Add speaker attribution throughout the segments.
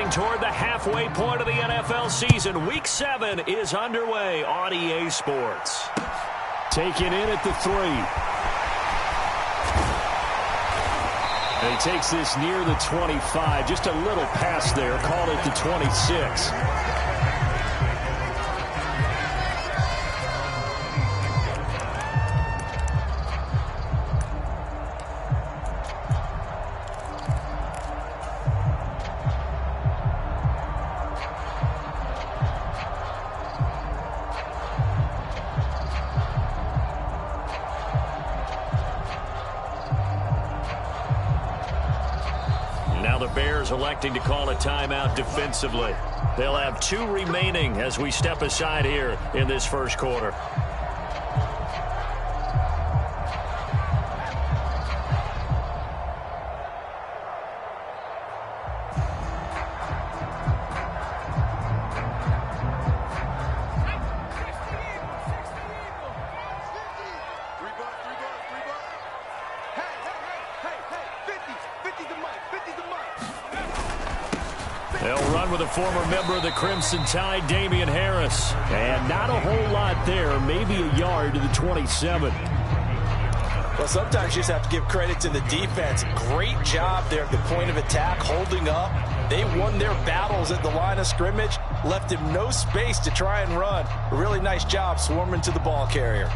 Speaker 1: Marching toward the halfway point of the NFL season. Week 7 is underway on EA Sports.
Speaker 2: Taken in at the 3. And he takes this near the 25. Just a little pass there. Called it the 26.
Speaker 1: Electing to call a timeout defensively. They'll have 2 remaining as we step aside here in this first quarter.
Speaker 2: Former member of the Crimson Tide, Damian Harris. And not a whole lot there, maybe a yard to the 27.
Speaker 3: Well, sometimes you just have to give credit to the defense. Great job there at the point of attack, holding up. They won their battles at the line of scrimmage, left him no space to try and run. A really nice job swarming to the ball carrier.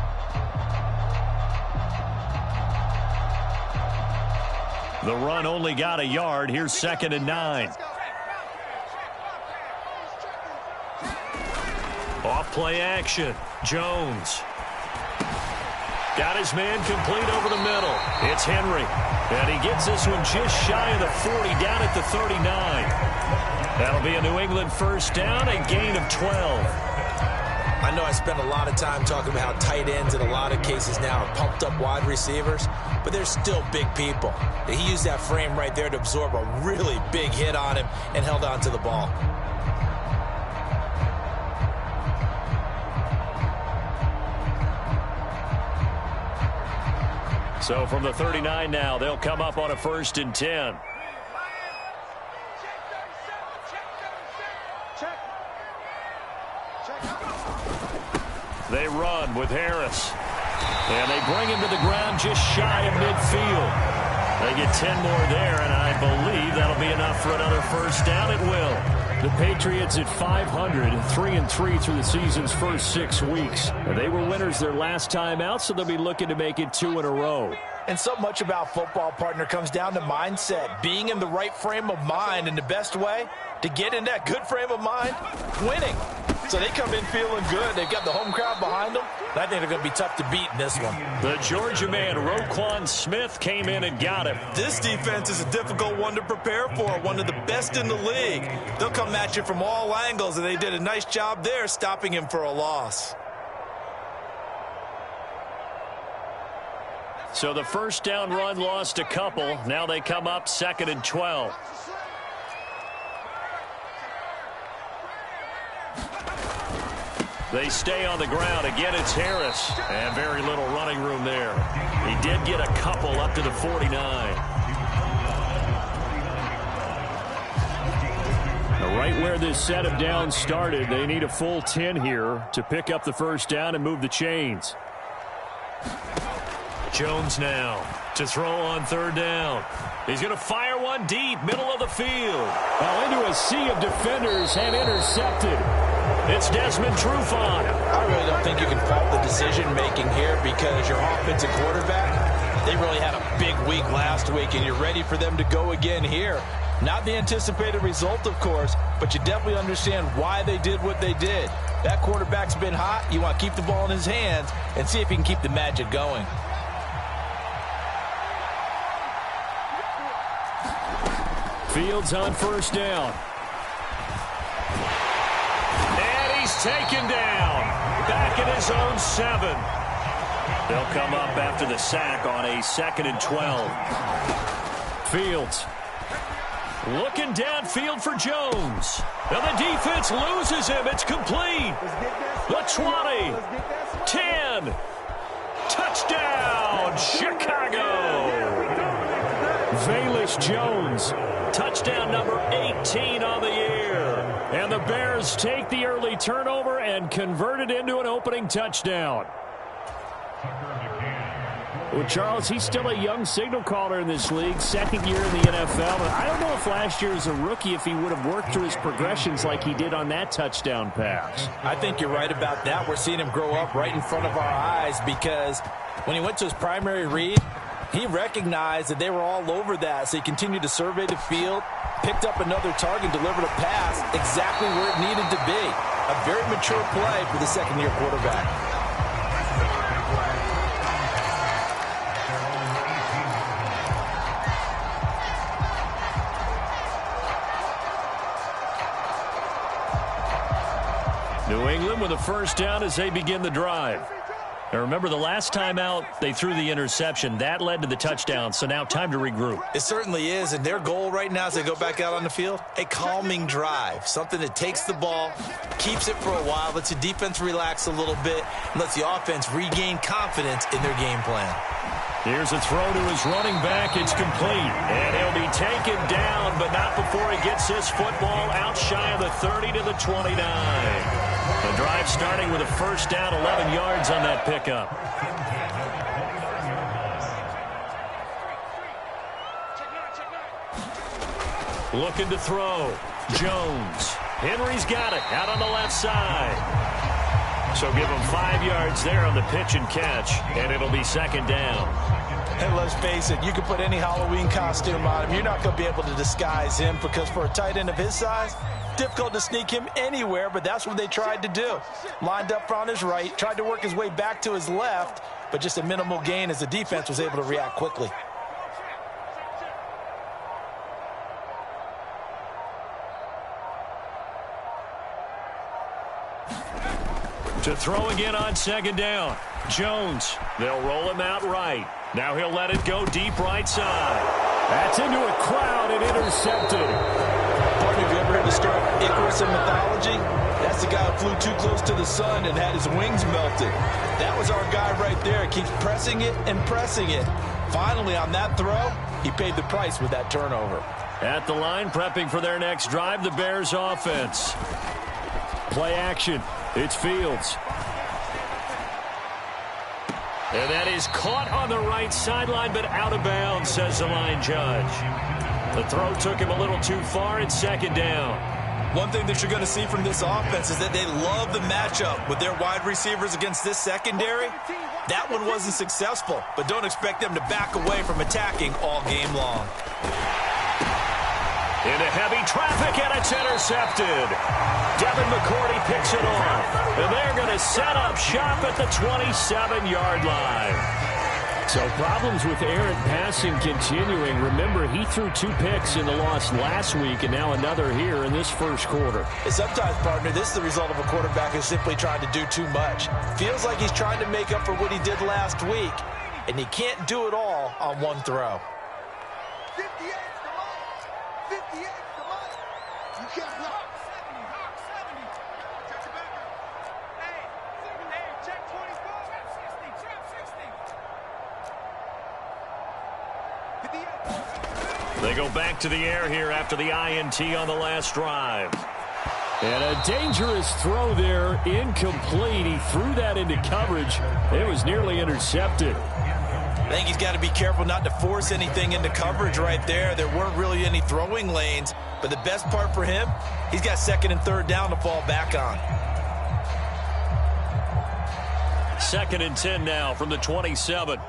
Speaker 1: The run only got a yard. Here's 2nd and 9. Off play action. Jones. Got his man complete over the middle. It's Henry. And he gets this one just shy of the 40, down at the 39. That'll be a New England first down, a gain of 12.
Speaker 3: I know I spent a lot of time talking about how tight ends in a lot of cases now are pumped up wide receivers, but they're still big people. He used that frame right there to absorb a really big hit on him and held on to the ball.
Speaker 1: So from the 39 now, they'll come up on a 1st and 10. They run with Harris. And they bring him to the ground just shy of midfield. They get 10 more there, and I believe that'll be enough for another first down. It will.
Speaker 2: The Patriots at 500, 3-3 through the season's first 6 weeks. And they were winners their last time out, so they'll be looking to make it 2 in a row.
Speaker 3: And so much about football, partner, comes down to mindset. Being in the right frame of mind, and the best way to get in that good frame of mind, winning. So they come in feeling good. They've got the home crowd behind them. I think they're going to be tough to beat in this one.
Speaker 1: The Georgia man, Roquan Smith, came in and got him.
Speaker 3: This defense is a difficult one to prepare for, one of the best in the league. They'll come at you from all angles, and they did a nice job there stopping him for a loss.
Speaker 1: So the first down run lost a couple. Now they come up 2nd and 12. They stay on the ground. Again, it's Harris. And very little running room there. He did get a couple up to the 49.
Speaker 2: Now, right where this set of downs started, they need a full 10 here to pick up the first down and move the chains.
Speaker 1: Jones now to throw on 3rd down. He's going to fire one deep, middle of the field.
Speaker 2: Well, into a sea of defenders and intercepted.
Speaker 1: It's Desmond Trufant.
Speaker 3: I really don't think you can fault the decision-making here because your offensive quarterback, they really had a big week last week, and you're ready for them to go again here. Not the anticipated result, of course, but you definitely understand why they did what they did. That quarterback's been hot. You want to keep the ball in his hands and see if he can keep the magic going.
Speaker 2: Fields on 1st down.
Speaker 1: And he's taken down. Back at his own 7. They'll come up after the sack on a 2nd and 12.
Speaker 2: Fields.
Speaker 1: Looking downfield for Jones. And the defense loses him. It's complete. The 20. 10. Touchdown, Chicago.
Speaker 2: Velus Jones. Touchdown number 18 on the year. And the Bears take the early turnover and convert it into an opening touchdown. Well, Charles, he's still a young signal caller in this league, second year in the NFL. But I don't know if last year as a rookie, if he would have worked through his progressions like he did on that touchdown pass.
Speaker 3: I think you're right about that. We're seeing him grow up right in front of our eyes because when he went to his primary read, he recognized that they were all over that, so he continued to survey the field, picked up another target, delivered a pass exactly where it needed to be. A very mature play for the second-year quarterback.
Speaker 2: New England with a first down as they begin the drive. Now remember, the last time out, they threw the interception. That led to the touchdown, so now time to regroup.
Speaker 3: It certainly is, and their goal right now as they go back out on the field, a calming drive, something that takes the ball, keeps it for a while, lets the defense relax a little bit, and lets the offense regain confidence in their game plan.
Speaker 2: Here's a throw to his running back. It's complete. And he'll be taken down, but not before he gets this football out shy of the 30 to the 29. The drive starting with a first down, 11 yards on that pickup. Looking to throw. Jones. Henry's got it out on the left side. So give him 5 yards there on the pitch and catch, and it'll be second down.
Speaker 3: And let's face it, you can put any Halloween costume on him. You're not going to be able to disguise him because for a tight end of his size, difficult to sneak him anywhere, but that's what they tried to do. Lined up on his right, tried to work his way back to his left, but just a minimal gain as the defense was able to react quickly.
Speaker 2: To throw again on second down. Jones. They'll roll him out right. Now he'll let it go deep right side. That's into a crowd and intercepted.
Speaker 3: Partner, have you ever heard the story of Icarus in mythology? That's the guy who flew too close to the sun and had his wings melted. That was our guy right there. Keeps pressing it and pressing it. Finally, on that throw, he paid the price with that turnover.
Speaker 2: At the line, prepping for their next drive, the Bears offense. Play action. It's Fields. And that is caught on the right sideline, but out of bounds, says the line judge. The throw took him a little too far. It's second down.
Speaker 3: One thing that you're going to see from this offense is that they love the matchup with their wide receivers against this secondary. That one wasn't successful, but don't expect them to back away from attacking all game long.
Speaker 2: Into heavy traffic, and it's intercepted. Devin McCourty picks it off. And they're going to set up shop at the 27-yard line. So problems with errant passing continuing. Remember, he threw 2 picks in the loss last week, and now another here in this first quarter.
Speaker 3: And sometimes, partner, this is the result of a quarterback who's simply trying to do too much. Feels like he's trying to make up for what he did last week, and he can't do it all on one throw.
Speaker 4: 58, come on. 58, come on. You can't block. 70, Hawk 70. Check the back up. Hey, check 24. Trap 60, trap 60.
Speaker 2: They go back to the air here after the INT on the last drive. And a dangerous throw there, incomplete. He threw that into coverage. It was nearly intercepted.
Speaker 3: I think he's got to be careful not to force anything into coverage right there. There weren't really any throwing lanes, but the best part for him, he's got second and third down to fall back on.
Speaker 2: 2nd and 10 now from the 27.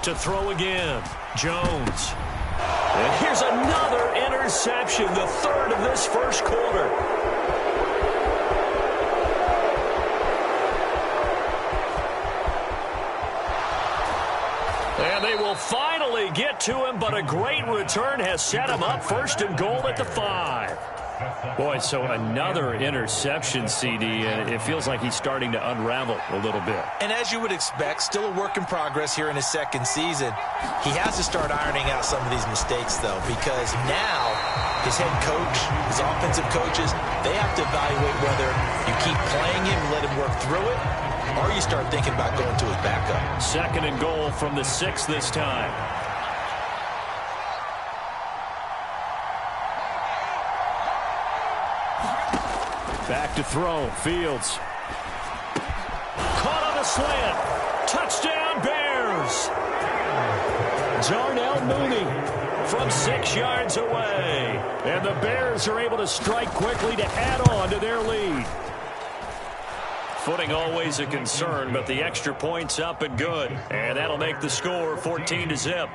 Speaker 2: To throw again, Jones. And here's another interception, the third of this first quarter. And they will finally get to him, but a great return has set him up 1st and goal at the 5. Boy, so another interception, CD, and it feels like he's starting to unravel a little bit.
Speaker 3: And as you would expect, still a work in progress here in his second season. He has to start ironing out some of these mistakes, though, because now his head coach, his offensive coaches, they have to evaluate whether you keep playing him and let him work through it, or you start thinking about going to his backup.
Speaker 1: 2nd and goal from the 6 this time. Back to throw. Fields. Caught on the slant. Touchdown, Bears. Darnell Mooney from 6 yards away. And the Bears are able to strike quickly to add on to their lead. Footing always a concern, but the extra point's up and good. And that'll make the score 14-0.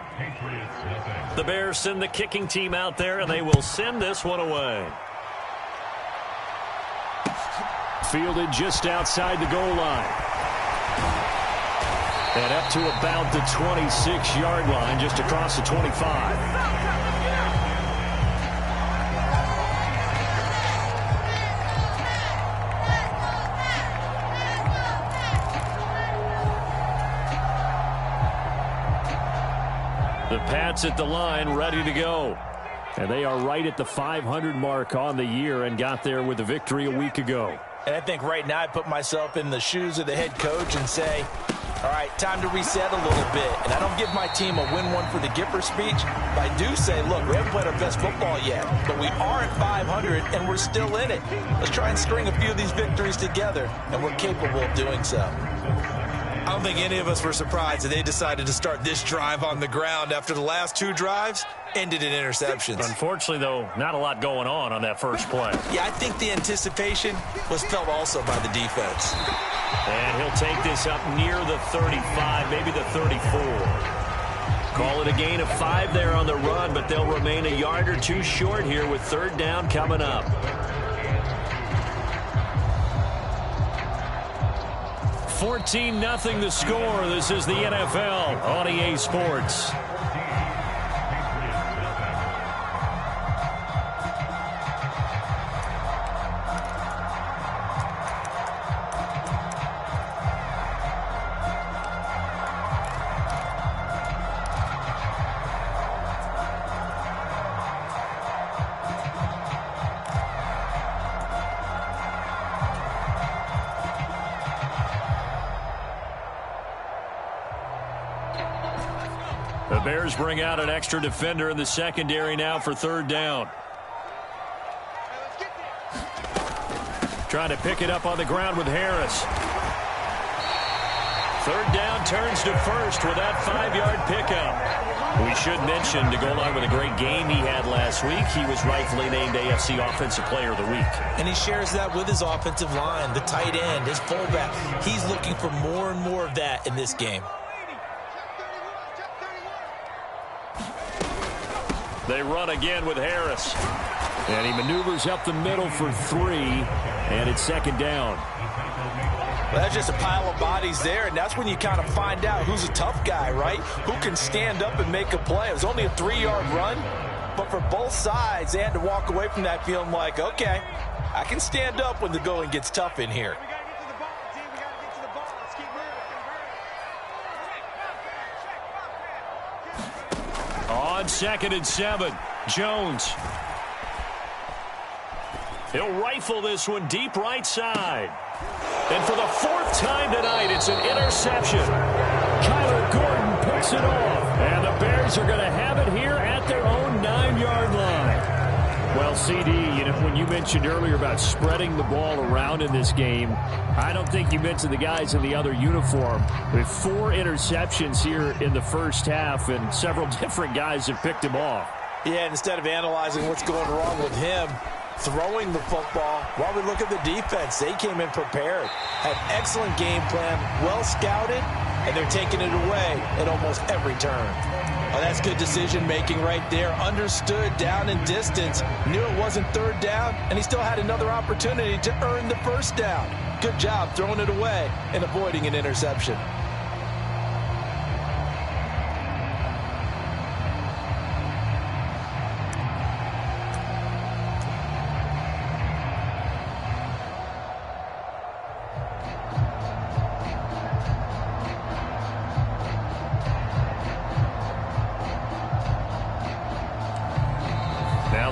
Speaker 1: The Bears send the kicking team out there, and they will send this one away. Fielded just outside the goal line. And up to about the 26-yard line, just across the 25. The Pats at the line, ready to go. And they are right at the 500 mark on the year and got there with a victory a week ago.
Speaker 3: And I think right now I put myself in the shoes of the head coach and say, all right, time to reset a little bit. And I don't give my team a win one for the Gipper speech, but I do say, look, we haven't played our best football yet, but we are at 500 and we're still in it. Let's try and string a few of these victories together, and we're capable of doing so. I don't think any of us were surprised that they decided to start this drive on the ground after the last 2 drives ended in interceptions.
Speaker 1: Unfortunately, though, not a lot going on that first play.
Speaker 3: Yeah, I think the anticipation was felt also by the defense.
Speaker 1: And he'll take this up near the 35, maybe the 34. Call it a gain of 5 there on the run, but they'll remain a yard or 2 short here with 3rd down coming up. 14-0 the score. This is the NFL on EA Sports. The Bears bring out an extra defender in the secondary now for 3rd down. Trying to pick it up on the ground with Harris. 3rd down turns to 1st with that 5-yard pickup. We should mention, to go along with a great game he had last week, he was rightfully named AFC Offensive Player of the Week.
Speaker 3: And he shares that with his offensive line, the tight end, his fullback. He's looking for more and more of that in this game.
Speaker 1: They run again with Harris. And he maneuvers up the middle for 3. And it's 2nd down.
Speaker 3: Well, that's just a pile of bodies there, and that's when you kind of find out who's a tough guy, right? Who can stand up and make a play. It was only a 3-yard run, but for both sides, they had to walk away from that feeling like, okay, I can stand up when the going gets tough in here.
Speaker 1: On 2nd and 7, Jones. He'll rifle this one deep right side. And for the 4th time tonight, it's an interception. Kyler Gordon picks it off. And the Bears are going to have it here at their own 9-yard line. Well, CD, when you mentioned earlier about spreading the ball around in this game, I don't think you mentioned the guys in the other uniform. With 4 interceptions here in the first half, and several different guys have picked him off.
Speaker 3: Yeah, instead of analyzing what's going wrong with him, throwing the football, while we look at the defense, they came in prepared, had excellent game plan, well scouted, and they're taking it away at almost every turn. Oh, that's good decision-making right there. Understood down and distance. Knew it wasn't 3rd down, and he still had another opportunity to earn the 1st down. Good job throwing it away and avoiding an interception.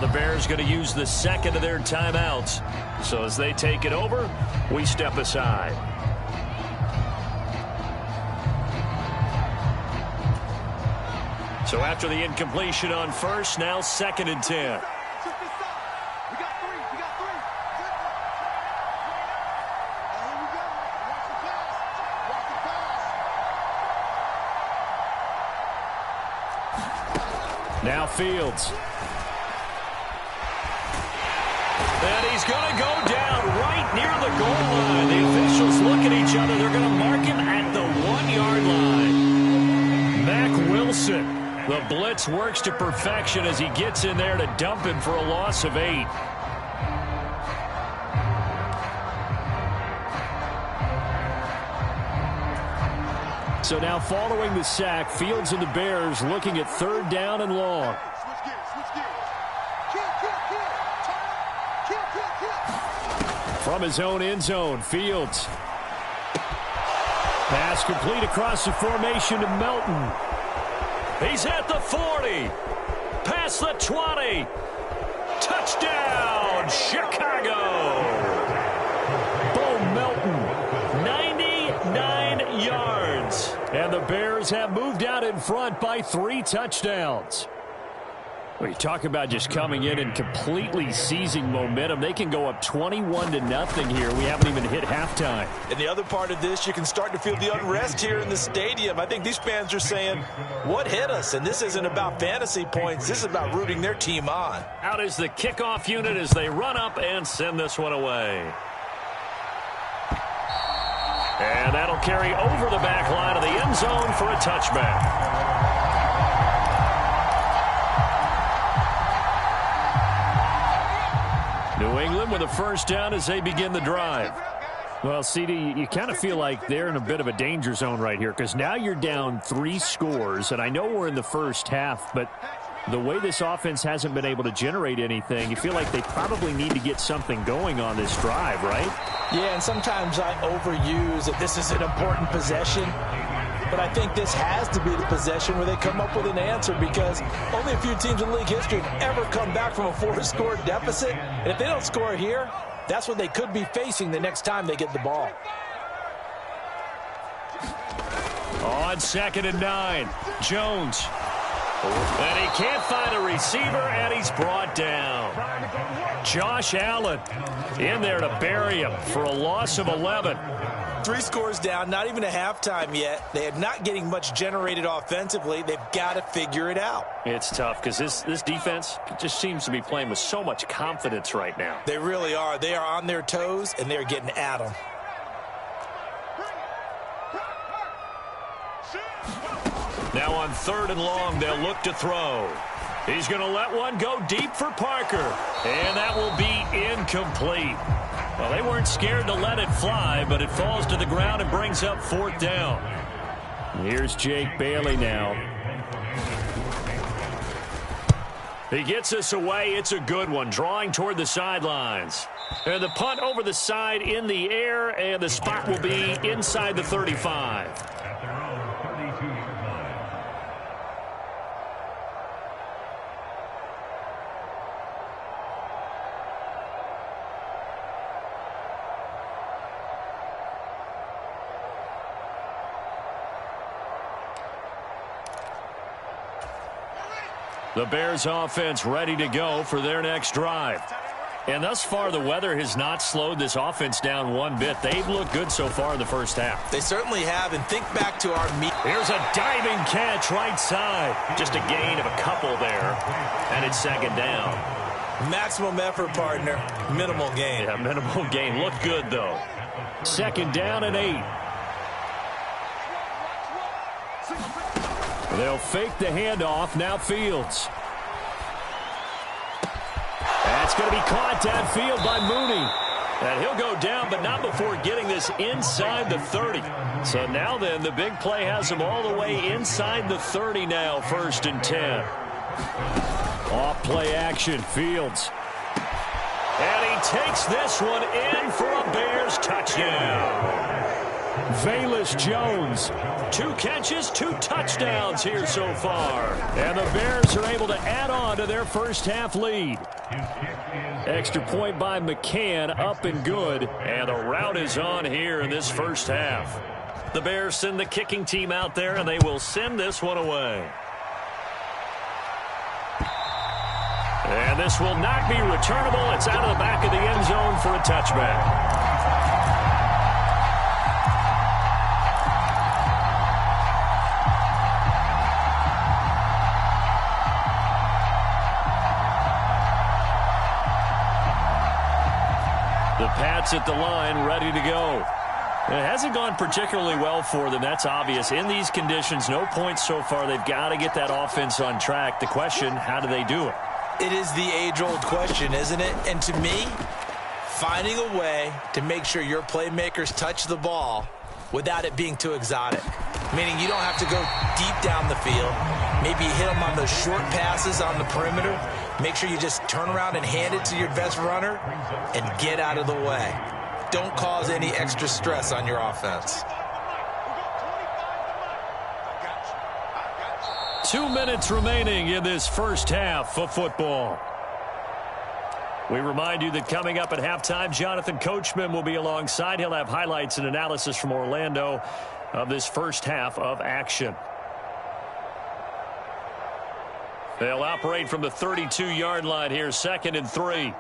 Speaker 1: the Bears going to use the second of their timeouts. So as they take it over, we step aside. So after the incompletion on first, now 2nd and 10. Now Fields. And he's going to go down right near the goal line. The officials look at each other. They're going to mark him at the 1-yard line. Mack Wilson. The blitz works to perfection as he gets in there to dump him for a loss of 8. So now following the sack, Fields and the Bears looking at 3rd down and long. From his own end zone, Fields. Pass complete across the formation to Melton. He's at the 40. Past the 20. Touchdown, Chicago. Bo Melton, 99 yards. And the Bears have moved out in front by 3 touchdowns. Well, you talk about just coming in and completely seizing momentum. They can go up 21-0 here. We haven't even hit halftime.
Speaker 3: And the other part of this, you can start to feel the unrest here in the stadium. I think these fans are saying, what hit us? And this isn't about fantasy points. This is about rooting their team on.
Speaker 1: Out is the kickoff unit as they run up and send this one away. And that'll carry over the back line of the end zone for a touchback. New England with a 1st down as they begin the drive. Well, CD, you kind of feel like they're in a bit of a danger zone right here because now you're down 3 scores, and I know we're in the first half, but the way this offense hasn't been able to generate anything, you feel like they probably need to get something going on this drive, right?
Speaker 3: Yeah, and sometimes I overuse that this is an important possession. But I think this has to be the possession where they come up with an answer because only a few teams in league history have ever come back from a 4-score deficit. And if they don't score here, that's what they could be facing the next time they get the ball.
Speaker 1: On 2nd and 9, Jones. And he can't find a receiver, and he's brought down. Josh Allen in there to bury him for a loss of 11.
Speaker 3: 3 scores down, not even a halftime yet. They are not getting much generated offensively. They've got to figure it out.
Speaker 1: It's tough because this defense just seems to be playing with so much confidence right now.
Speaker 3: They really are. They are on their toes, and they're getting at them.
Speaker 1: Now on 3rd and long, they'll look to throw. He's going to let one go deep for Parker, and that will be incomplete. Well, they weren't scared to let it fly, but it falls to the ground and brings up 4th down. Here's Jake Bailey now. He gets us away. It's a good one, drawing toward the sidelines. And the punt over the side in the air, and the spot will be inside the 35. The Bears offense ready to go for their next drive. And thus far, the weather has not slowed this offense down one bit. They've looked good so far in the first half.
Speaker 3: They certainly have, and think back to our meet.
Speaker 1: Here's a diving catch right side. Just a gain of a couple there, and it's 2nd down.
Speaker 3: Maximum effort, partner. Minimal gain.
Speaker 1: Yeah, minimal gain. Looked good, though. 2nd down and 8. They'll fake the handoff. Now Fields. That's going to be caught downfield by Mooney. And he'll go down, but not before getting this inside the 30. So now then, the big play has him all the way inside the 30 now, 1st and 10. Off play action, Fields. And he takes this one in for a Bears touchdown. Velus Jones. 2 catches, 2 touchdowns here so far. And the Bears are able to add on to their first half lead. Extra point by McCann, up and good. And the rout is on here in this first half. The Bears send the kicking team out there, and they will send this one away. And this will not be returnable. It's out of the back of the end zone for a touchback. The Pats at the line, ready to go. It hasn't gone particularly well for them. That's obvious. In these conditions, no points so far. They've got to get that offense on track. The question, how do they do it?
Speaker 3: It is the age-old question, isn't it? And to me, finding a way to make sure your playmakers touch the ball without it being too exotic. Meaning you don't have to go deep down the field. Maybe you hit them on those short passes on the perimeter. Make sure you just turn around and hand it to your best runner and get out of the way. Don't cause any extra stress on your offense.
Speaker 1: 2 minutes remaining in this first half of football. We remind you that coming up at halftime, Jonathan Coachman will be alongside. He'll have highlights and analysis from Orlando of this first half of action. They'll operate from the 32-yard line here, 2nd and 3.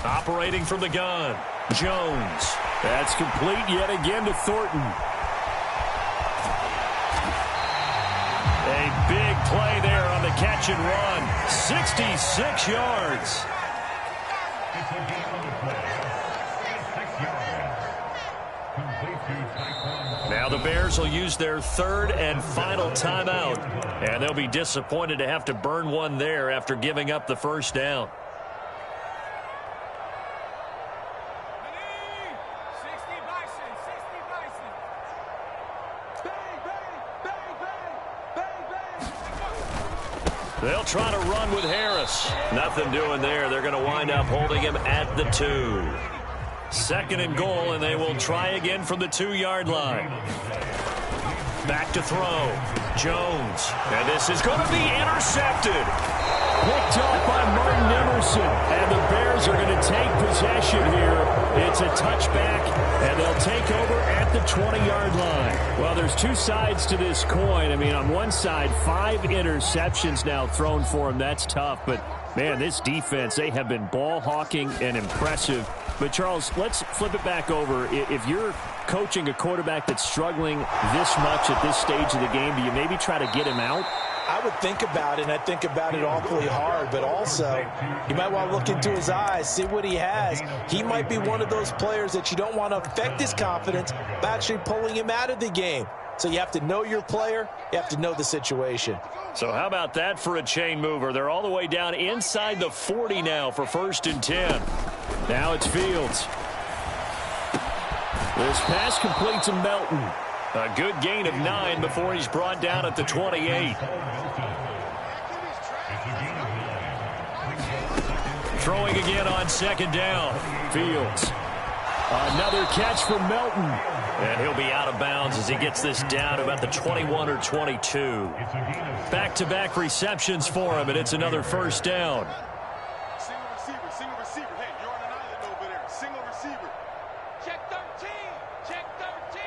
Speaker 1: Operating from the gun, Jones. That's complete yet again to Thornton. A big play there on the catch and run. 66 yards. Now the Bears will use their 3rd and final timeout. And they'll be disappointed to have to burn one there after giving up the first down. They'll try to run with Harris. Nothing doing there. They're going to wind up holding him at the 2. 2nd and goal, and they will try again from the 2-yard line. Back to throw. Jones. And this is going to be intercepted. Picked off by Martin Emerson. And the Bears are going to take possession here. It's a touchback, and they'll take over at the 20-yard line. Well, there's 2 sides to this coin. I mean, on one side, 5 interceptions now thrown for him. That's tough. But, man, this defense, they have been ball hawking and impressive. But, Charles, let's flip it back over. If you're coaching a quarterback that's struggling this much at this stage of the game, do you maybe try to get him out?
Speaker 3: I would think about it, and I think about it awfully hard, but also you might want to look into his eyes, see what he has. He might be one of those players that you don't want to affect his confidence by actually pulling him out of the game. So you have to know your player, you have to know the situation.
Speaker 1: So how about that for a chain mover? They're all the way down inside the 40 now for 1st and 10. Now it's Fields. This pass completes to Melton. A good gain of 9 before he's brought down at the 28. Throwing again on 2nd down. Fields. Another catch for Melton. And he'll be out of bounds as he gets this down about the 21 or 22. Back-to-back receptions for him, and it's another 1st down.
Speaker 4: Single receiver. Hey, you're on an island over there. Single receiver. Check 13. Check 13.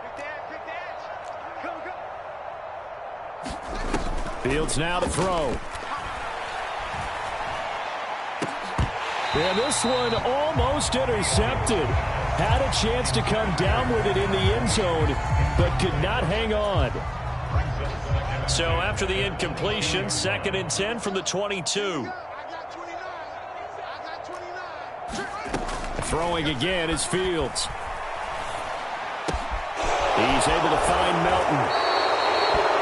Speaker 4: Quick dash. Go.
Speaker 1: Fields now to throw. And this one almost intercepted. Had a chance to come down with it in the end zone, but could not hang on. So after the incompletion, 2nd and 10 from the 22. Throwing again is Fields. He's able to find Melton.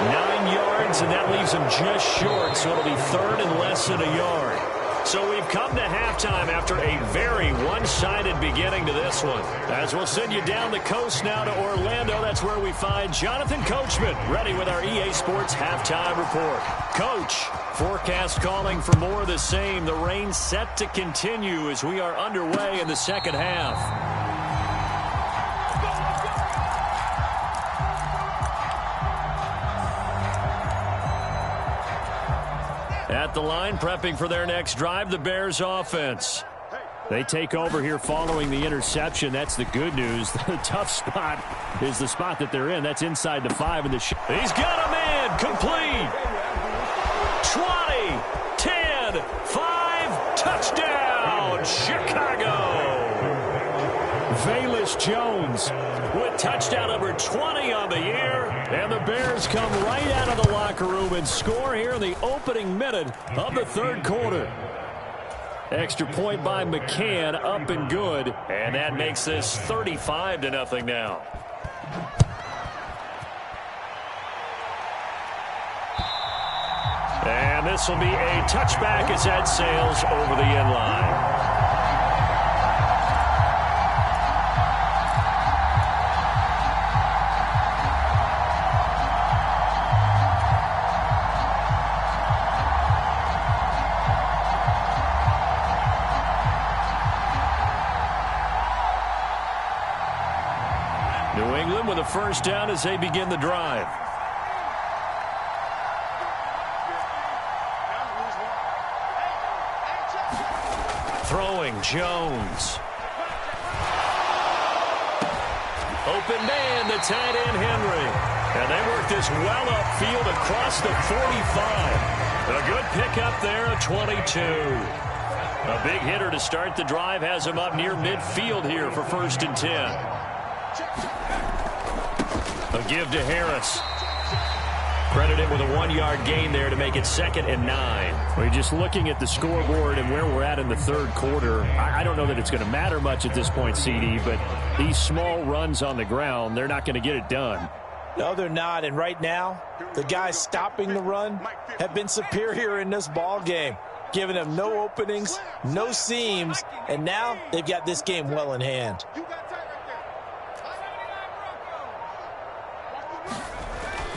Speaker 1: 9 yards, and that leaves him just short, so it'll be 3rd and less than a yard. So we've come to halftime after a very one-sided beginning to this one. As we'll send you down the coast now to Orlando, that's where we find Jonathan Coachman ready with our EA Sports halftime report. Coach, forecast calling for more of the same. The rain set to continue as we are underway in the second half. At the line, prepping for their next drive, the Bears offense. They take over here following the interception. That's the good news. The tough spot is the spot that they're in. That's inside the 5 in the He's got a man. Complete. 20, 10, 5, touchdown, Chicago. Velus Jones with touchdown number 20 on the year. And the Bears come right out of the locker room and score here in the opening minute of the third quarter. Extra point by McCann, up and good. And that makes this 35-0 now. And this will be a touchback as that sails over the end line. New England with a first down as they begin the drive. Throwing, Jones. Open man, the tight end, Henry. And they work this well upfield across the 45. A good pickup there, a 22. A big hitter to start the drive has him up near midfield here for 1st and 10. A give to Harris. Credited with a 1-yard gain there to make it 2nd and 9. We're just looking at the scoreboard and where we're at in the third quarter. I don't know that it's going to matter much at this point, CD, but these small runs on the ground, they're not going to get it done.
Speaker 3: No, they're not. And right now, the guys stopping the run have been superior in this ball game, giving them no openings, no seams, and now they've got this game well in hand.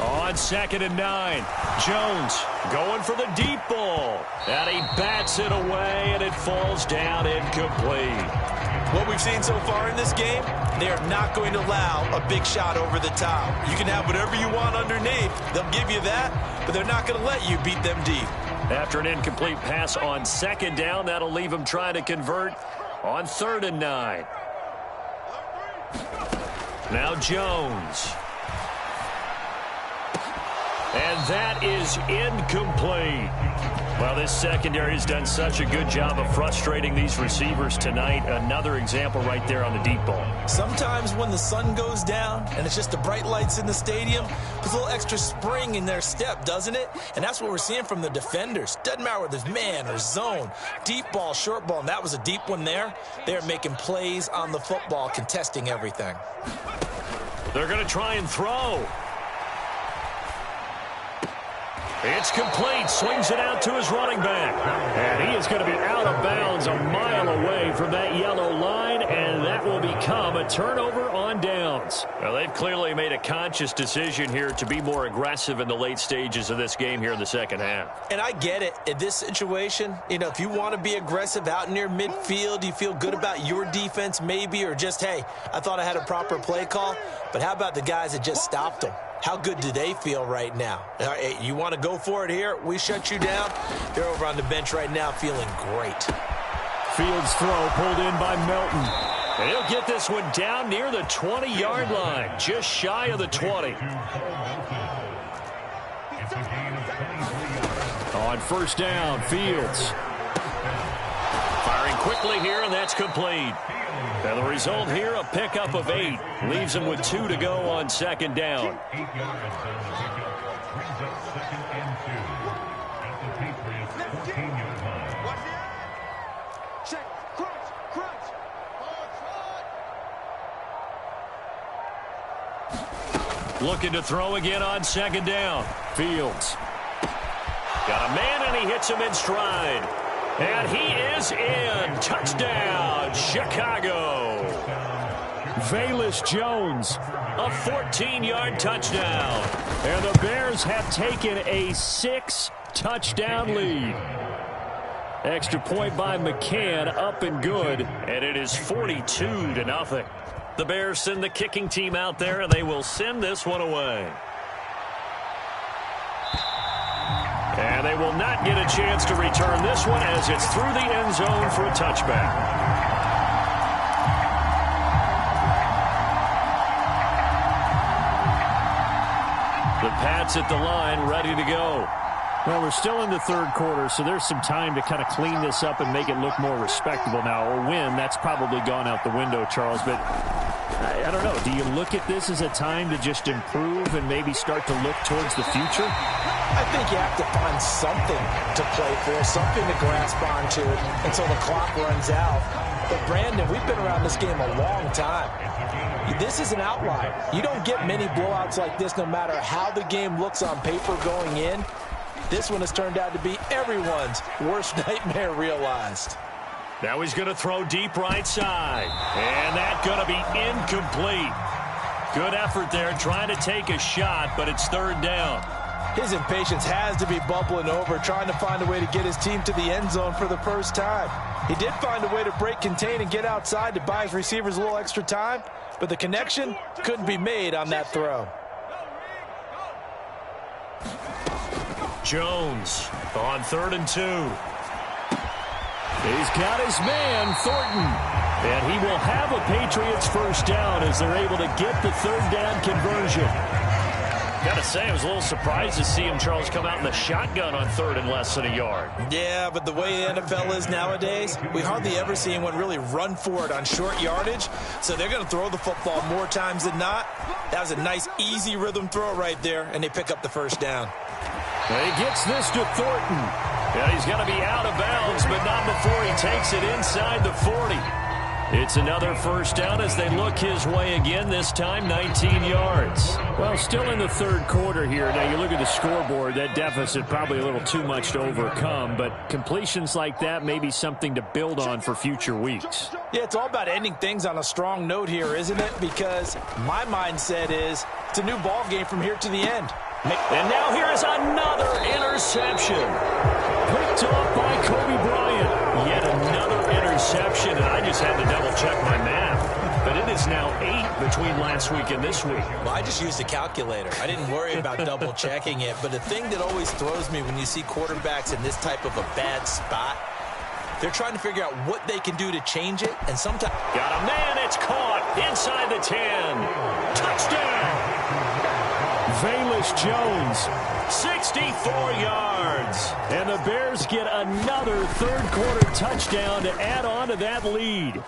Speaker 1: On 2nd and 9, Jones going for the deep ball. And he bats it away, and it falls down incomplete.
Speaker 3: What we've seen so far in this game, they are not going to allow a big shot over the top. You can have whatever you want underneath. They'll give you that, but they're not going to let you beat them deep.
Speaker 1: After an incomplete pass on 2nd down, that'll leave him trying to convert on 3rd and 9. Now Jones. And that is incomplete. Well, this secondary has done such a good job of frustrating these receivers tonight. Another example right there on the deep ball.
Speaker 3: Sometimes when the sun goes down and it's just the bright lights in the stadium, there's a little extra spring in their step, doesn't it? And that's what we're seeing from the defenders. Doesn't matter whether it's man or zone, deep ball, short ball, and that was a deep one there. They're making plays on the football, contesting everything.
Speaker 1: They're going to try and throw. It's complete. Swings it out to his running back. And he is going to be out of bounds a mile away from that yellow line, and that will become a turnover on downs. Well, they've clearly made a conscious decision here to be more aggressive in the late stages of this game here in the second half.
Speaker 3: And I get it. In this situation, you know, if you want to be aggressive out near midfield, you feel good about your defense maybe, or just, hey, I thought I had a proper play call. But how about the guys that just stopped them? How good do they feel right now? Hey, you want to go for it here? We shut you down. They're over on the bench right now feeling great.
Speaker 1: Fields throw pulled in by Melton. And he'll get this one down near the 20-yard line, just shy of the 20. On 1st down, Fields. Firing quickly here, and that's complete. And the result here, a pickup of 8. Leaves him with 2 to go on 2nd down. Looking to throw again on 2nd down. Fields. Got a man, and he hits him in stride. And he is in. Touchdown, Chicago. Velus Jones, a 14-yard touchdown. And the Bears have taken a 6-touchdown lead. Extra point by McCann, up and good. And it is 42-0. The Bears send the kicking team out there, and they will send this one away. And they will not get a chance to return this one as it's through the end zone for a touchback. The Pats at the line, ready to go. Well, we're still in the third quarter, so there's some time to kind of clean this up and make it look more respectable now. A win, that's probably gone out the window, Charles, but I don't know. Do you look at this as a time to just improve and maybe start to look towards the future?
Speaker 3: I think you have to find something to play for, something to grasp onto until the clock runs out. But, Brandon, we've been around this game a long time. This is an outlier. You don't get many blowouts like this no matter how the game looks on paper going in. This one has turned out to be everyone's worst nightmare realized.
Speaker 1: Now he's going to throw deep right side. And that's going to be incomplete. Good effort there trying to take a shot, but it's third down.
Speaker 3: His impatience has to be bubbling over, trying to find a way to get his team to the end zone for the first time. He did find a way to break contain and get outside to buy his receivers a little extra time, but the connection couldn't be made on that throw.
Speaker 1: Jones on 3rd and 2. He's got his man, Thornton. And he will have a Patriots first down as they're able to get the third down conversion. Got to say, I was a little surprised to see him, Charles, come out in the shotgun on 3rd and less than a yard.
Speaker 3: Yeah, but the way the NFL is nowadays, we hardly ever see anyone really run for it on short yardage. So they're going to throw the football more times than not. That was a nice, easy rhythm throw right there, and they pick up the first down.
Speaker 1: He gets this to Thornton. Yeah, he's going to be out of bounds, but not before he takes it inside the 40. It's another first down as they look his way again, this time 19 yards. Well, still in the third quarter here. Now, you look at the scoreboard, that deficit probably a little too much to overcome, but completions like that may be something to build on for future weeks.
Speaker 3: Yeah, it's all about ending things on a strong note here, isn't it? Because my mindset is it's a new ball game from here to the end.
Speaker 1: And now here is another interception. Picked off by Kobe Bryant. Yet another interception, and I just had to double-check my math. But it is now 8 between last week and this week.
Speaker 3: Well, I just used a calculator. I didn't worry about double-checking it. But the thing that always throws me when you see quarterbacks in this type of a bad spot, they're trying to figure out what they can do to change it. And sometimes...
Speaker 1: Got a man, it's caught inside the 10. Touchdown! Velus Jones, 64 yards. And the Bears get another third-quarter touchdown to add on to that lead.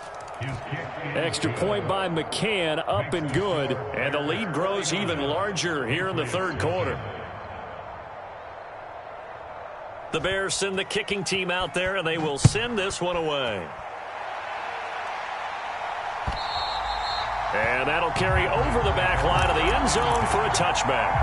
Speaker 1: Extra point by McCann, up and good. And the lead grows even larger here in the third quarter. The Bears send the kicking team out there, and they will send this one away. And that'll carry over the back line of the end zone for a touchback.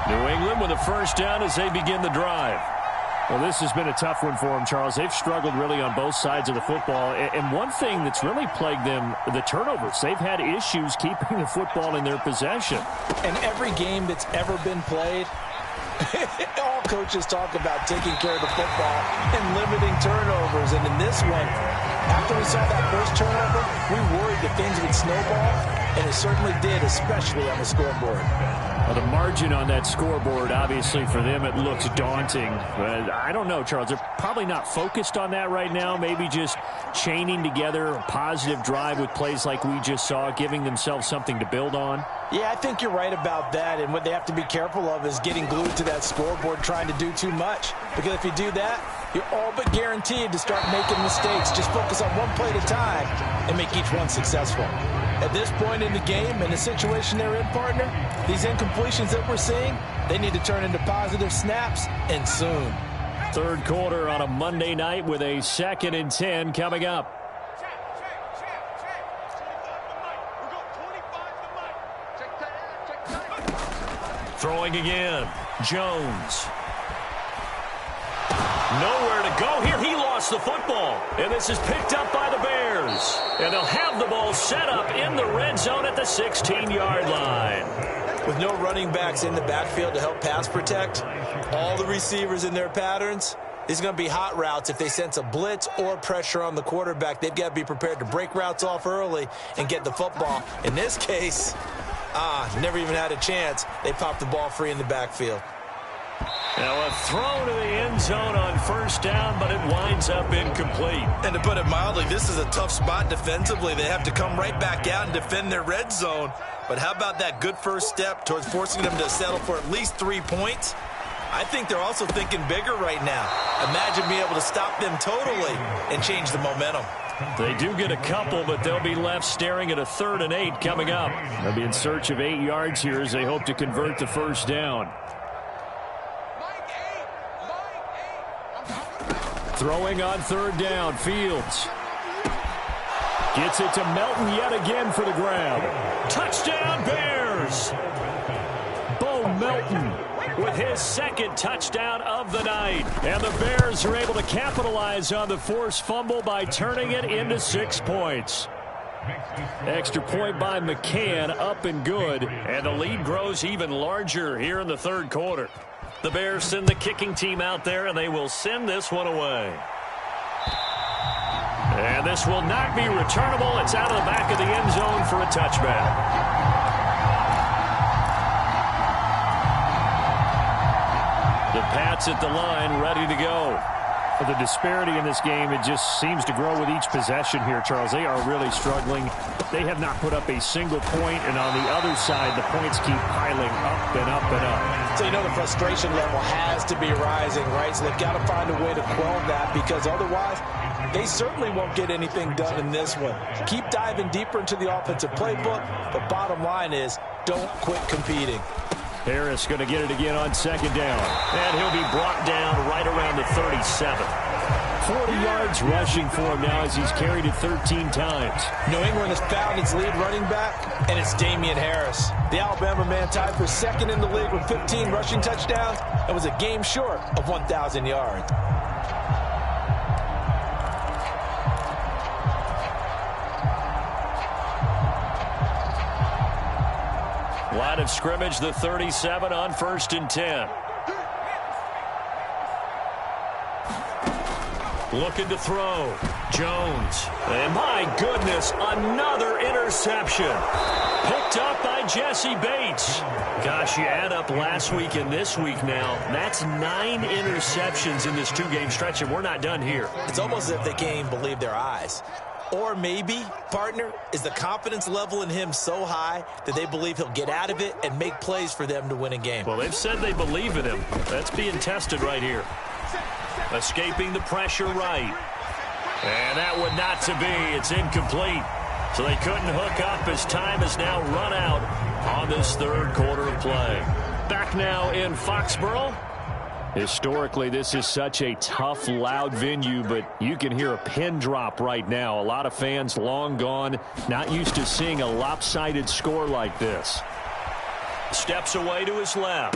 Speaker 1: New England with a first down as they begin the drive. Well, this has been a tough one for them, Charles. They've struggled really on both sides of the football. And one thing that's really plagued them, the turnovers. They've had issues keeping the football in their possession.
Speaker 3: And every game that's ever been played, all coaches talk about taking care of the football and limiting turnovers. And in this one, after we saw that first turnover, we worried that things would snowball. And it certainly did, especially on the scoreboard.
Speaker 1: Well, the margin on that scoreboard, obviously, for them, it looks daunting. But I don't know, Charles. They're probably not focused on that right now. Maybe just chaining together a positive drive with plays like we just saw, giving themselves something to build on.
Speaker 3: Yeah, I think you're right about that. And what they have to be careful of is getting glued to that scoreboard trying to do too much. Because if you do that, you're all but guaranteed to start making mistakes. Just focus on one play at a time and make each one successful. At this point in the game, in the situation they're in, partner, these incompletions that we're seeing, they need to turn into positive snaps, and soon.
Speaker 1: Third quarter on a Monday night with a 2nd and 10 coming up. Throwing again. Jones. Nowhere to go here. He lost the football. And this is picked up by the Bears. And they'll have the ball set up in the red zone at the 16-yard line.
Speaker 3: With no running backs in the backfield to help pass protect, all the receivers in their patterns, these are going to be hot routes. If they sense a blitz or pressure on the quarterback, they've got to be prepared to break routes off early and get the football. In this case, never even had a chance. They popped the ball free in the backfield.
Speaker 1: Now a throw to the end zone on first down, but it winds up incomplete.
Speaker 3: And to put it mildly, this is a tough spot defensively. They have to come right back out and defend their red zone. But how about that good first step towards forcing them to settle for at least 3 points? I think they're also thinking bigger right now. Imagine being able to stop them totally and change the momentum.
Speaker 1: They do get a couple, but they'll be left staring at a 3rd and 8 coming up. They'll be in search of 8 yards here as they hope to convert the first down. Throwing on 3rd down, Fields. Gets it to Melton yet again for the grab. Touchdown, Bears! Bo Melton with his 2nd touchdown of the night. And the Bears are able to capitalize on the forced fumble by turning it into 6 points. Extra point by McCann, up and good. And the lead grows even larger here in the 3rd quarter. The Bears send the kicking team out there, and they will send this one away. And this will not be returnable. It's out of the back of the end zone for a touchback. The Pats at the line, ready to go. The disparity in this game, it just seems to grow with each possession here, Charles. They are really struggling. They have not put up a single point, and on the other side, the points keep piling up and up and up.
Speaker 3: So you know the frustration level has to be rising, right? So they've got to find a way to quell that, because otherwise they certainly won't get anything done in this one. Keep diving deeper into the offensive playbook, but bottom line is don't quit competing.
Speaker 1: Harris going to get it again on 2nd down. And he'll be brought down right around the 37. 40 yards rushing for him now as he's carried it 13 times.
Speaker 3: New England has found its lead running back, and it's Damian Harris. The Alabama man tied for 2nd in the league with 15 rushing touchdowns and was a game short of 1,000 yards.
Speaker 1: Line of scrimmage, the 37 on 1st and 10. Looking to throw. Jones. And my goodness, another interception. Picked up by Jesse Bates. Gosh, you add up last week and this week now. That's 9 interceptions in this 2-game stretch, and we're not done here.
Speaker 3: It's almost as if they can't even believe their eyes. Or maybe, partner, is the confidence level in him so high that they believe he'll get out of it and make plays for them to win a game.
Speaker 1: Well, they've said they believe in him. That's being tested right here. Escaping the pressure right. And that would not to be. It's incomplete. So they couldn't hook up as time has now run out on this 3rd quarter of play. Back now in Foxborough. Historically, this is such a tough, loud venue, but you can hear a pin drop right now. A lot of fans long gone, not used to seeing a lopsided score like this. Steps away to his left.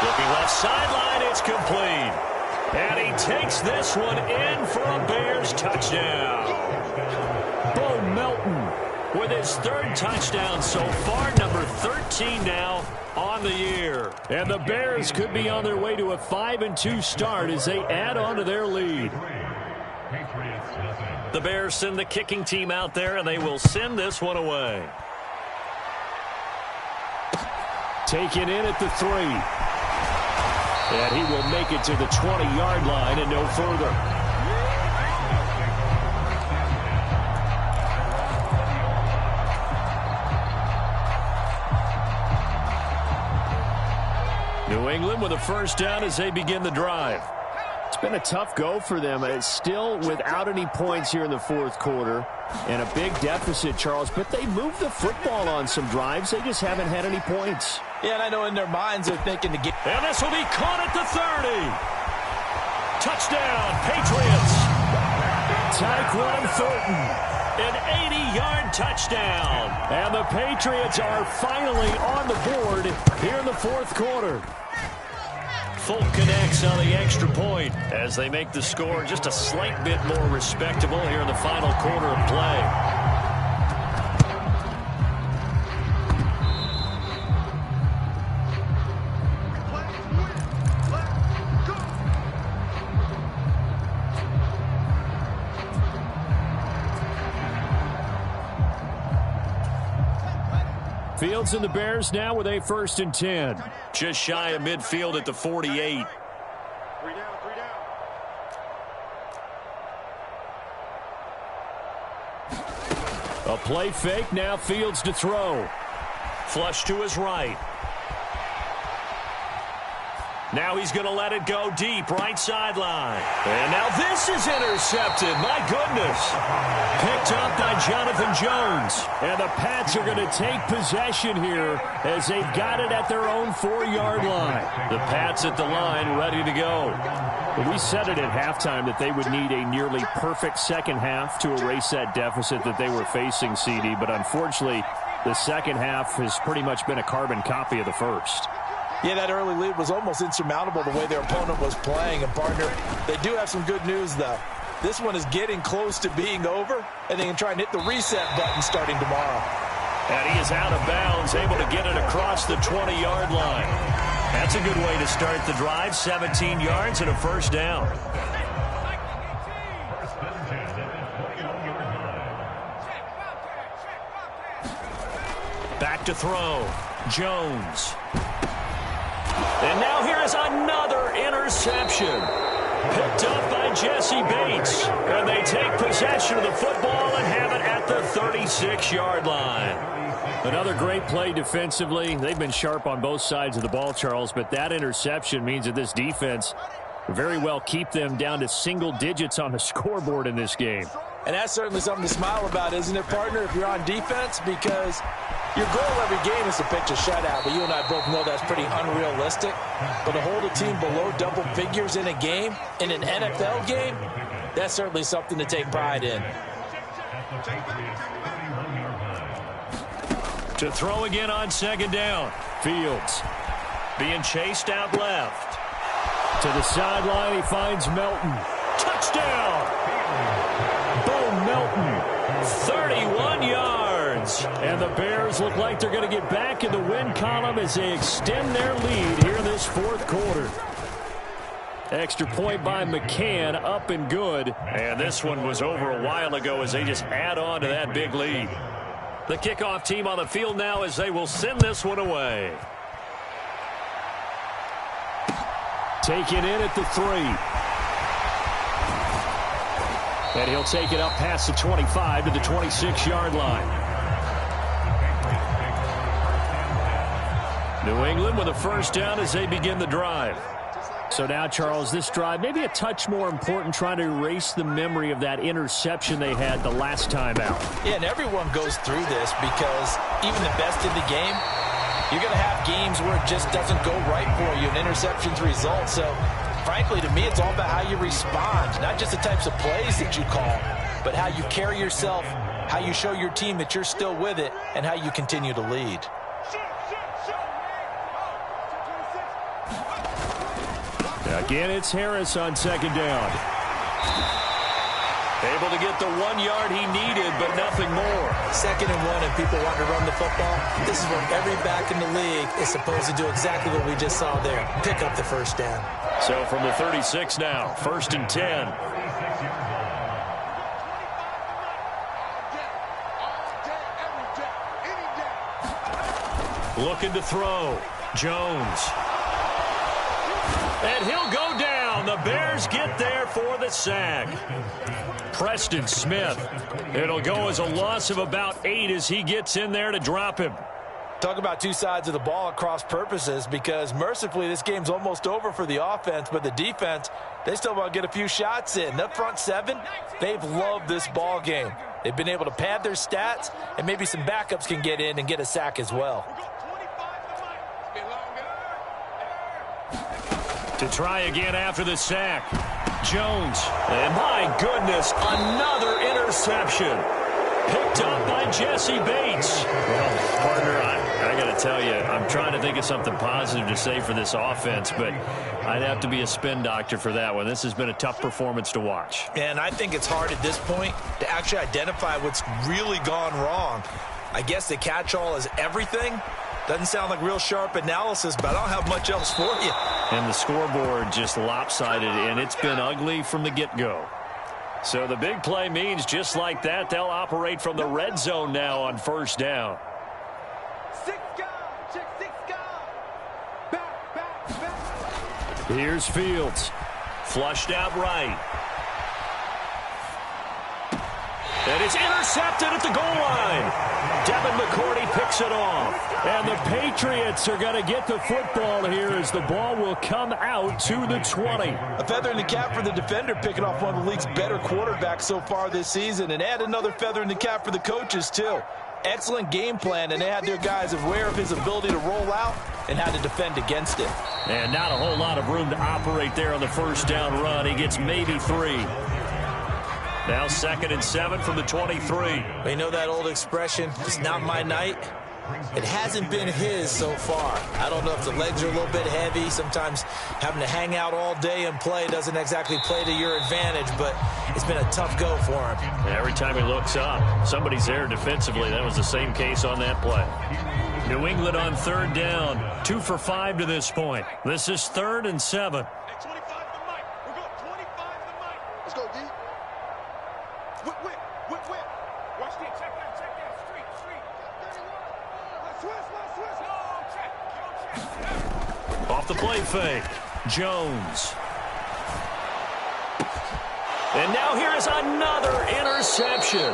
Speaker 1: Looking left sideline, it's complete. And he takes this one in for a Bears touchdown. Bo Melton with his 3rd touchdown so far, number 13 now on the year. And the Bears could be on their way to a 5-2 start as they add on to their lead. The Bears send the kicking team out there, and they will send this one away. Taken in at the 3. And he will make it to the 20-yard line and no further. New England with a first down as they begin the drive. It's been a tough go for them. It's still without any points here in the 4th quarter and a big deficit, Charles, but they moved the football on some drives. They just haven't had any points.
Speaker 3: Yeah, and I know in their minds they're thinking to get...
Speaker 1: And this will be caught at the 30. Touchdown, Patriots. Tyquan Thornton. An 80-yard touchdown. And the Patriots are finally on the board here in the fourth quarter. Folk connects on the extra point as they make the score just a slight bit more respectable here in the final quarter of play. Fields and the Bears now with a 1st and 10. Just shy of midfield at the 48.
Speaker 4: 3 down, 3 down.
Speaker 1: A play fake, now Fields to throw. Flush to his right. Now he's going to let it go deep, right sideline. And now this is intercepted. My goodness. Picked up by Jonathan Jones. And the Pats are going to take possession here as they've got it at their own 4-yard line. The Pats at the line ready to go. We said it at halftime that they would need a nearly perfect second half to erase that deficit that they were facing, CD. But unfortunately, the second half has pretty much been a carbon copy of the first.
Speaker 3: Yeah, that early lead was almost insurmountable the way their opponent was playing. And, partner, they do have some good news, though. This one is getting close to being over, and they can try and hit the reset button starting tomorrow.
Speaker 1: And he is out of bounds, able to get it across the 20-yard line. That's a good way to start the drive, 17 yards and a 1st down. Back to throw. Jones. And now here is another interception. Picked up by Jesse Bates. And they take possession of the football and have it at the 36-yard line. Another great play defensively. They've been sharp on both sides of the ball, Charles, but that interception means that this defense very well keep them down to single digits on the scoreboard in this game.
Speaker 3: And that's certainly something to smile about, isn't it, partner, if you're on defense? Because your goal every game is to pitch a shutout, but you and I both know that's pretty unrealistic. But to hold a team below double figures in a game, in an NFL game, that's certainly something to take pride in.
Speaker 1: To throw again on 2nd down. Fields being chased out left. To the sideline, he finds Melton. Touchdown! Bo Melton, 31 yards. And the Bears look like they're going to get back in the win column as they extend their lead here in this 4th quarter. Extra point by McCann, up and good. And this one was over a while ago as they just add on to that big lead. The kickoff team on the field now as they will send this one away. Taken in at the 3. And he'll take it up past the 25 to the 26-yard line. New England with a 1st down as they begin the drive. So now, Charles, this drive maybe a touch more important, trying to erase the memory of that interception they had the last time out.
Speaker 3: Yeah, and everyone goes through this because even the best in the game, you're going to have games where it just doesn't go right for you, and interceptions result. So, frankly, to me, it's all about how you respond, not just the types of plays that you call, but how you carry yourself, how you show your team that you're still with it, and how you continue to lead.
Speaker 1: Again, it's Harris on 2nd down. Able to get the 1 yard he needed, but nothing more.
Speaker 3: 2nd and 1, and people want to run the football. This is where every back in the league is supposed to do exactly what we just saw there. Pick up the 1st down.
Speaker 1: So from the 36 now, 1st and 10. Looking to throw. Jones. And he'll go down. The Bears get there for the sack. Preston Smith. It'll go as a loss of about 8 as he gets in there to drop him.
Speaker 3: Talk about two sides of the ball at cross purposes, because mercifully this game's almost over for the offense, but the defense, they still want to get a few shots in. That front 7, they've loved this ball game. They've been able to pad their stats, and maybe some backups can get in and get a sack as well.
Speaker 1: To try again after the sack. Jones. And my goodness, another interception. Picked up by Jesse Bates. Well, partner, I got to tell you, I'm trying to think of something positive to say for this offense, but I'd have to be a spin doctor for that one. This has been a tough performance to watch.
Speaker 3: And I think it's hard at this point to actually identify what's really gone wrong. I guess the catch-all is everything. Doesn't sound like real sharp analysis, but I don't have much else for you.
Speaker 1: And the scoreboard just lopsided, and it's been ugly from the get-go. So the big play means just like that, they'll operate from the red zone now on first down.
Speaker 4: 6 guys, check 6 guys. Back.
Speaker 1: Here's Fields. Flushed out right. And it's intercepted at the goal line. Devin McCourty picks it off. And the Patriots are going to get the football here as the ball will come out to the 20.
Speaker 3: A feather in the cap for the defender, picking off one of the league's better quarterbacks so far this season. And add another feather in the cap for the coaches, too. Excellent game plan, and they had their guys aware of his ability to roll out and how to defend against it.
Speaker 1: And not a whole lot of room to operate there on the first down run. He gets maybe 3. Now 2nd and 7 from the 23.
Speaker 3: You know that old expression, it's not my night? It hasn't been his so far. I don't know if the legs are a little bit heavy. Sometimes having to hang out all day and play doesn't exactly play to your advantage, but it's been a tough go for him.
Speaker 1: Every time he looks up, somebody's there defensively. That was the same case on that play. New England on 3rd down. 2 for 5 to this point. This is 3rd and 7.
Speaker 4: Hey, 25 to the mic. We're going 25 to the mic. Let's go, D. Whip. Watch this. Check that. Street. 31. Let's switch. Check.
Speaker 1: Off the play fake. Jones. And now here is another interception.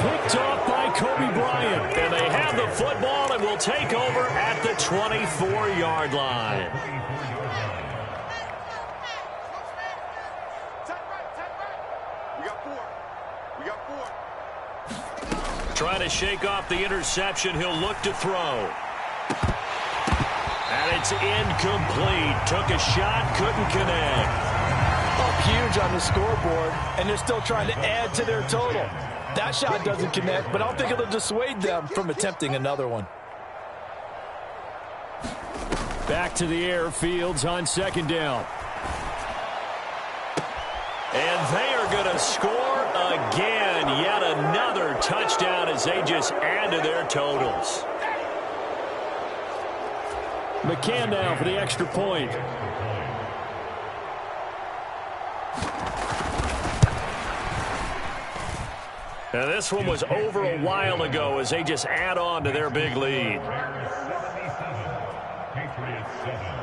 Speaker 1: Picked off by Kobe Bryant. And they have the football and will take over at the 24-yard line.
Speaker 4: We got 4.
Speaker 1: Trying to shake off the interception. He'll look to throw. And it's incomplete. Took a shot, couldn't connect.
Speaker 3: Up huge on the scoreboard, and they're still trying to add to their total. That shot doesn't connect, but I don't think it'll dissuade them from attempting another one.
Speaker 1: Back to the air. Fields on 2nd down. And they are going to score again. Yet another touchdown as they just add to their totals. McCann now for the extra point. Now this one was over a while ago as they just add on to their big lead.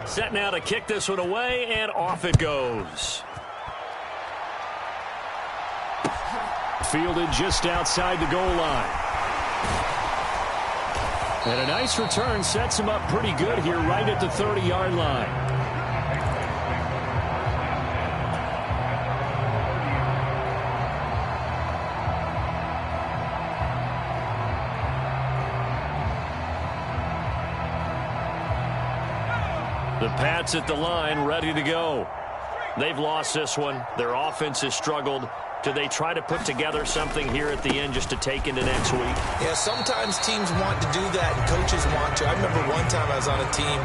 Speaker 1: Set now to kick this one away, and off it goes. Fielded just outside the goal line. And a nice return sets him up pretty good here right at the 30-yard line. The Pats at the line, ready to go. They've lost this one. Their offense has struggled. Do they try to put together something here at the end just to take into next week?
Speaker 3: Yeah, sometimes teams want to do that and coaches want to. I remember one time I was on a team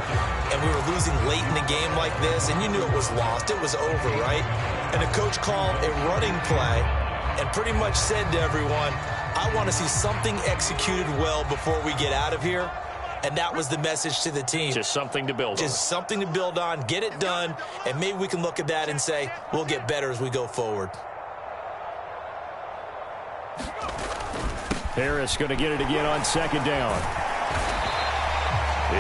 Speaker 3: and we were losing late in the game like this, and you knew it was lost. It was over, right? And the coach called a running play and pretty much said to everyone, I want to see something executed well before we get out of here. And that was the message to the team.
Speaker 1: Just something to build on.
Speaker 3: Just something to build on, get it done, and maybe we can look at that and say, we'll get better as we go forward.
Speaker 1: Harris going to get it again on 2nd down.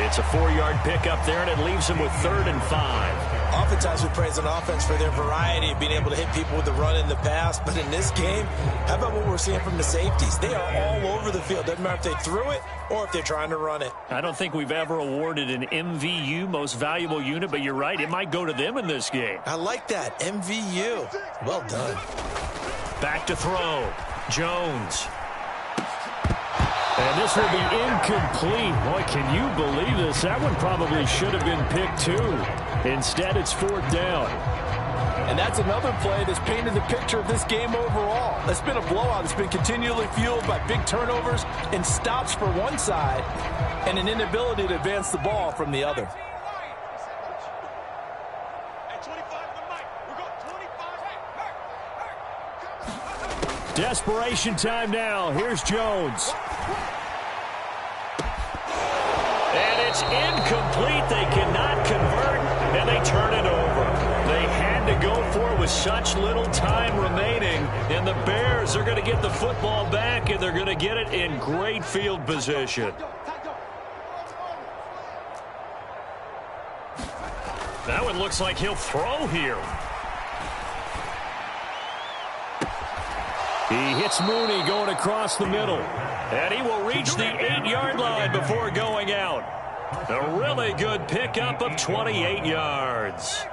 Speaker 1: It's a 4-yard pickup there, and it leaves him with 3rd and 5.
Speaker 3: Oftentimes we praise an offense for their variety of being able to hit people with the run in the pass. But in this game, how about what we're seeing from the safeties? They are all over the field. Doesn't matter if they threw it or if they're trying to run it.
Speaker 1: I don't think we've ever awarded an MVU, most valuable unit, but you're right. It might go to them in this game.
Speaker 3: I like that. MVU. Well done.
Speaker 1: Back to throw. Jones. And this will be incomplete. Boy, can you believe this? That one probably should have been picked too. Instead, it's 4th down.
Speaker 3: And And that's another play that's painted the picture of this game overall. It's been a blowout. It's been continually fueled by big turnovers and stops for one side and an inability to advance the ball from the other.
Speaker 1: Desperation time now. Here's Jones. And it's incomplete. They cannot convert, and they turn it over. They had to go for it with such little time remaining, and the Bears are going to get the football back, and they're going to get it in great field position. That one looks like he'll throw here. He hits Mooney going across the middle. And he will reach the 8-yard line before going out. A really good pickup of 28 yards.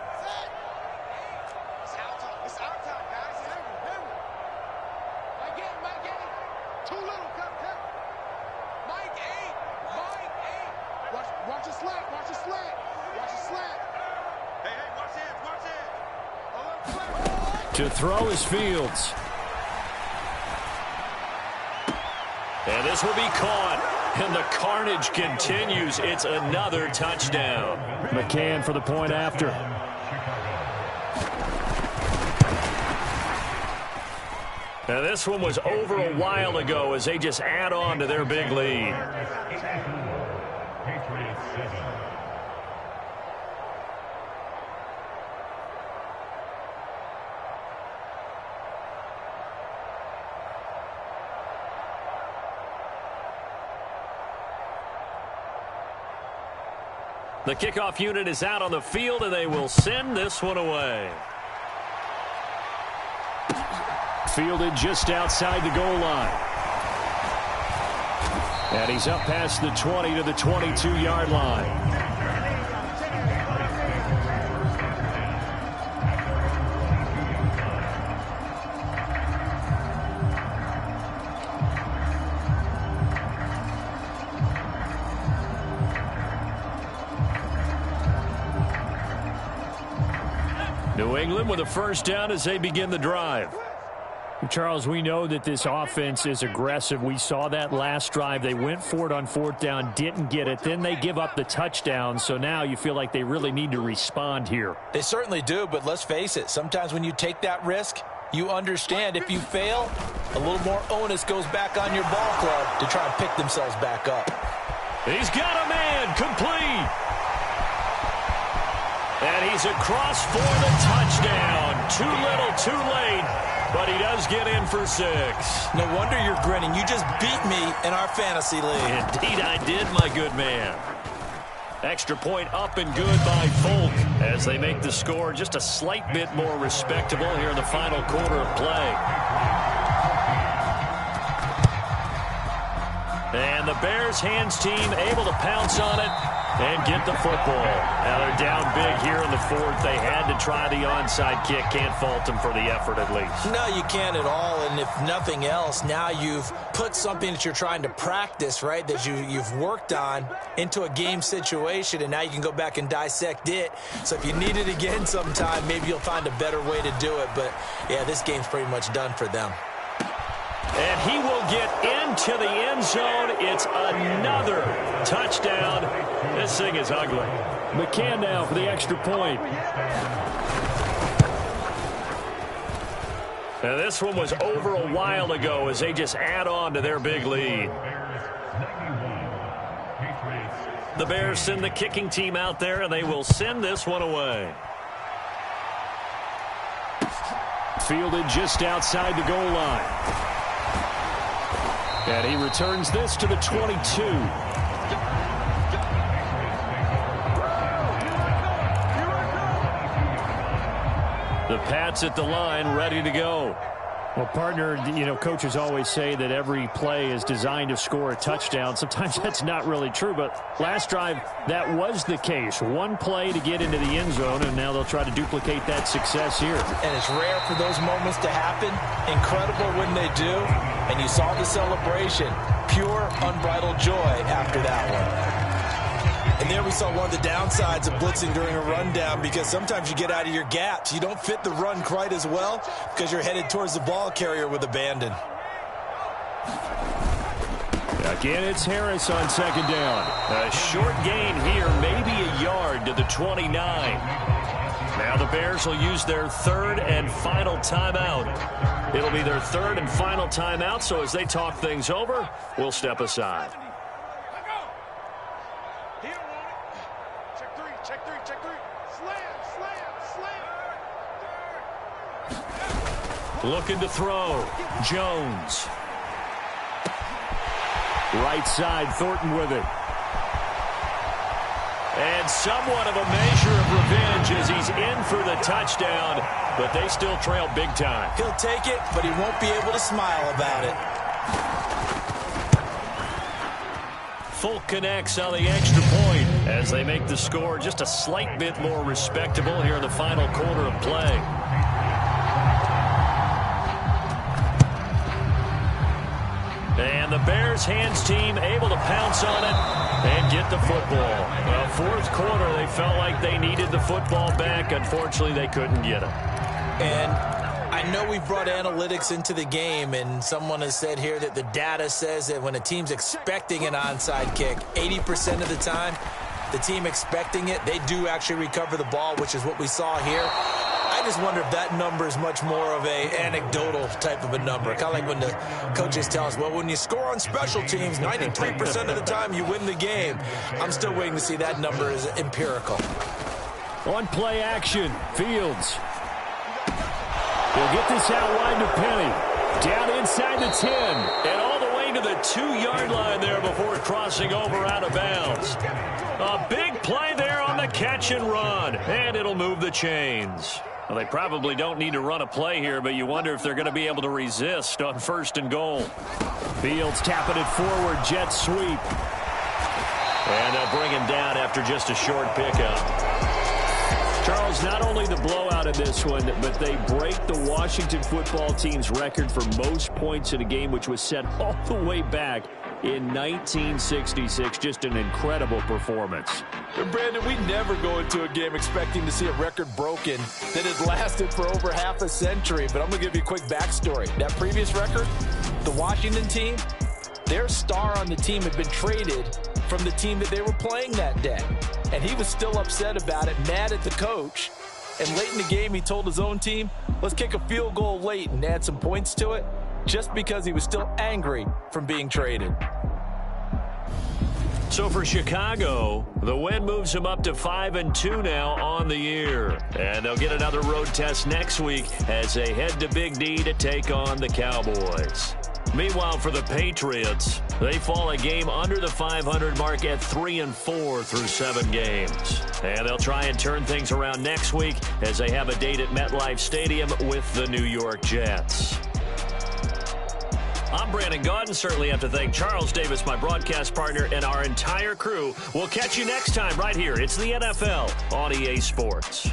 Speaker 4: Watch it slant. Watch it slant. Hey, watch it.
Speaker 1: To throw is Fields. And this will be caught. And the carnage continues. It's another touchdown. McCann for the point after. Now this one was over a while ago as they just add on to their big lead. The kickoff unit is out on the field, and they will send this one away. Fielded just outside the goal line. And he's up past the 20 to the 22-yard line. New England with a first down as they begin the drive. Charles, we know that this offense is aggressive. We saw that last drive. They went for it on fourth down, didn't get it. Then they give up the touchdown. So now you feel like they really need to respond here.
Speaker 3: They certainly do, but let's face it. Sometimes when you take that risk, you understand if you fail, a little more onus goes back on your ball club to try and pick themselves back up.
Speaker 1: He's got a man complete. And he's across for the touchdown. Too little, too late. But he does get in for 6.
Speaker 3: No wonder you're grinning. You just beat me in our fantasy league.
Speaker 1: Indeed I did, my good man. Extra point up and good by Folk as they make the score just a slight bit more respectable here in the final quarter of play. And the Bears hands team able to pounce on it and get the football. Now they're down big here in the fourth. They had to try the onside kick. Can't fault them for the effort at least.
Speaker 3: No, you can't at all. And if nothing else, now you've put something that you're trying to practice, right, that you've worked on into a game situation, and now you can go back and dissect it. So if you need it again sometime, maybe you'll find a better way to do it. But, yeah, this game's pretty much done for them.
Speaker 1: And he will get into the end zone. It's another touchdown. This thing is ugly. McCann now for the extra point. Now this one was over a while ago as they just add on to their big lead. The Bears send the kicking team out there, and they will send this one away. Fielded just outside the goal line. And he returns this to the 22. The Pats at the line, ready to go. Well, partner, you know, coaches always say that every play is designed to score a touchdown. Sometimes that's not really true, but last drive, that was the case. One play to get into the end zone, and now they'll try to duplicate that success here.
Speaker 3: And it's rare for those moments to happen. Incredible when they do. And you saw the celebration. Pure, unbridled joy after that one. And there we saw one of the downsides of blitzing during a rundown, because sometimes you get out of your gaps. You don't fit the run quite as well because you're headed towards the ball carrier with abandon.
Speaker 1: Again, it's Harris on second down. A short gain here, maybe a yard to the 29. Now the Bears will use their third and final timeout. It'll be their third and final timeout, so as they talk things over, we'll step aside. Looking to throw. Jones. Right side, Thornton with it. And somewhat of a measure of revenge as he's in for the touchdown, but they still trail big time.
Speaker 3: He'll take it, but he won't be able to smile about it.
Speaker 1: Folk connects on the extra point as they make the score just a slight bit more respectable here in the final quarter of play. And the Bears hands team able to pounce on it and get the football. Well, fourth quarter, they felt like they needed the football back. Unfortunately, they couldn't get it.
Speaker 3: And I know we've brought analytics into the game, and someone has said here that the data says that when a team's expecting an onside kick, 80% of the time, the team expecting it, they do actually recover the ball, which is what we saw here. I just wonder if that number is much more of a anecdotal type of a number. Kind of like when the coaches tell us, well, when you score on special teams, 93% of the time you win the game. I'm still waiting to see that number is empirical.
Speaker 1: On play action, Fields. He'll get this out wide to Penny. Down inside the 10. And all the way to the 2-yard line there before crossing over out of bounds. A big play there on the catch and run. And it'll move the chains. Well, they probably don't need to run a play here, but you wonder if they're going to be able to resist on 1st and goal. Fields tapping it forward, jet sweep. And they'll bring him down after just a short pickup. Charles, not only the blowout in this one, but they break the Washington football team's record for most points in a game, which was set all the way back in 1966. Just an incredible performance.
Speaker 3: And Brandon, we never go into a game expecting to see a record broken that had lasted for over half a century. But I'm going to give you a quick backstory. That previous record, the Washington team, their star on the team had been traded from the team that they were playing that day. And he was still upset about it, mad at the coach. And late in the game, he told his own team, let's kick a field goal late and add some points to it, just because he was still angry from being traded.
Speaker 1: So for Chicago, the win moves them up to 5-2 now on the year. And they'll get another road test next week as they head to Big D to take on the Cowboys. Meanwhile, for the Patriots, they fall a game under the 500 mark at 3-4 through 7 games. And they'll try and turn things around next week as they have a date at MetLife Stadium with the New York Jets. I'm Brandon Gaudin. Certainly have to thank Charles Davis, my broadcast partner, and our entire crew. We'll catch you next time right here. It's the NFL on EA Sports.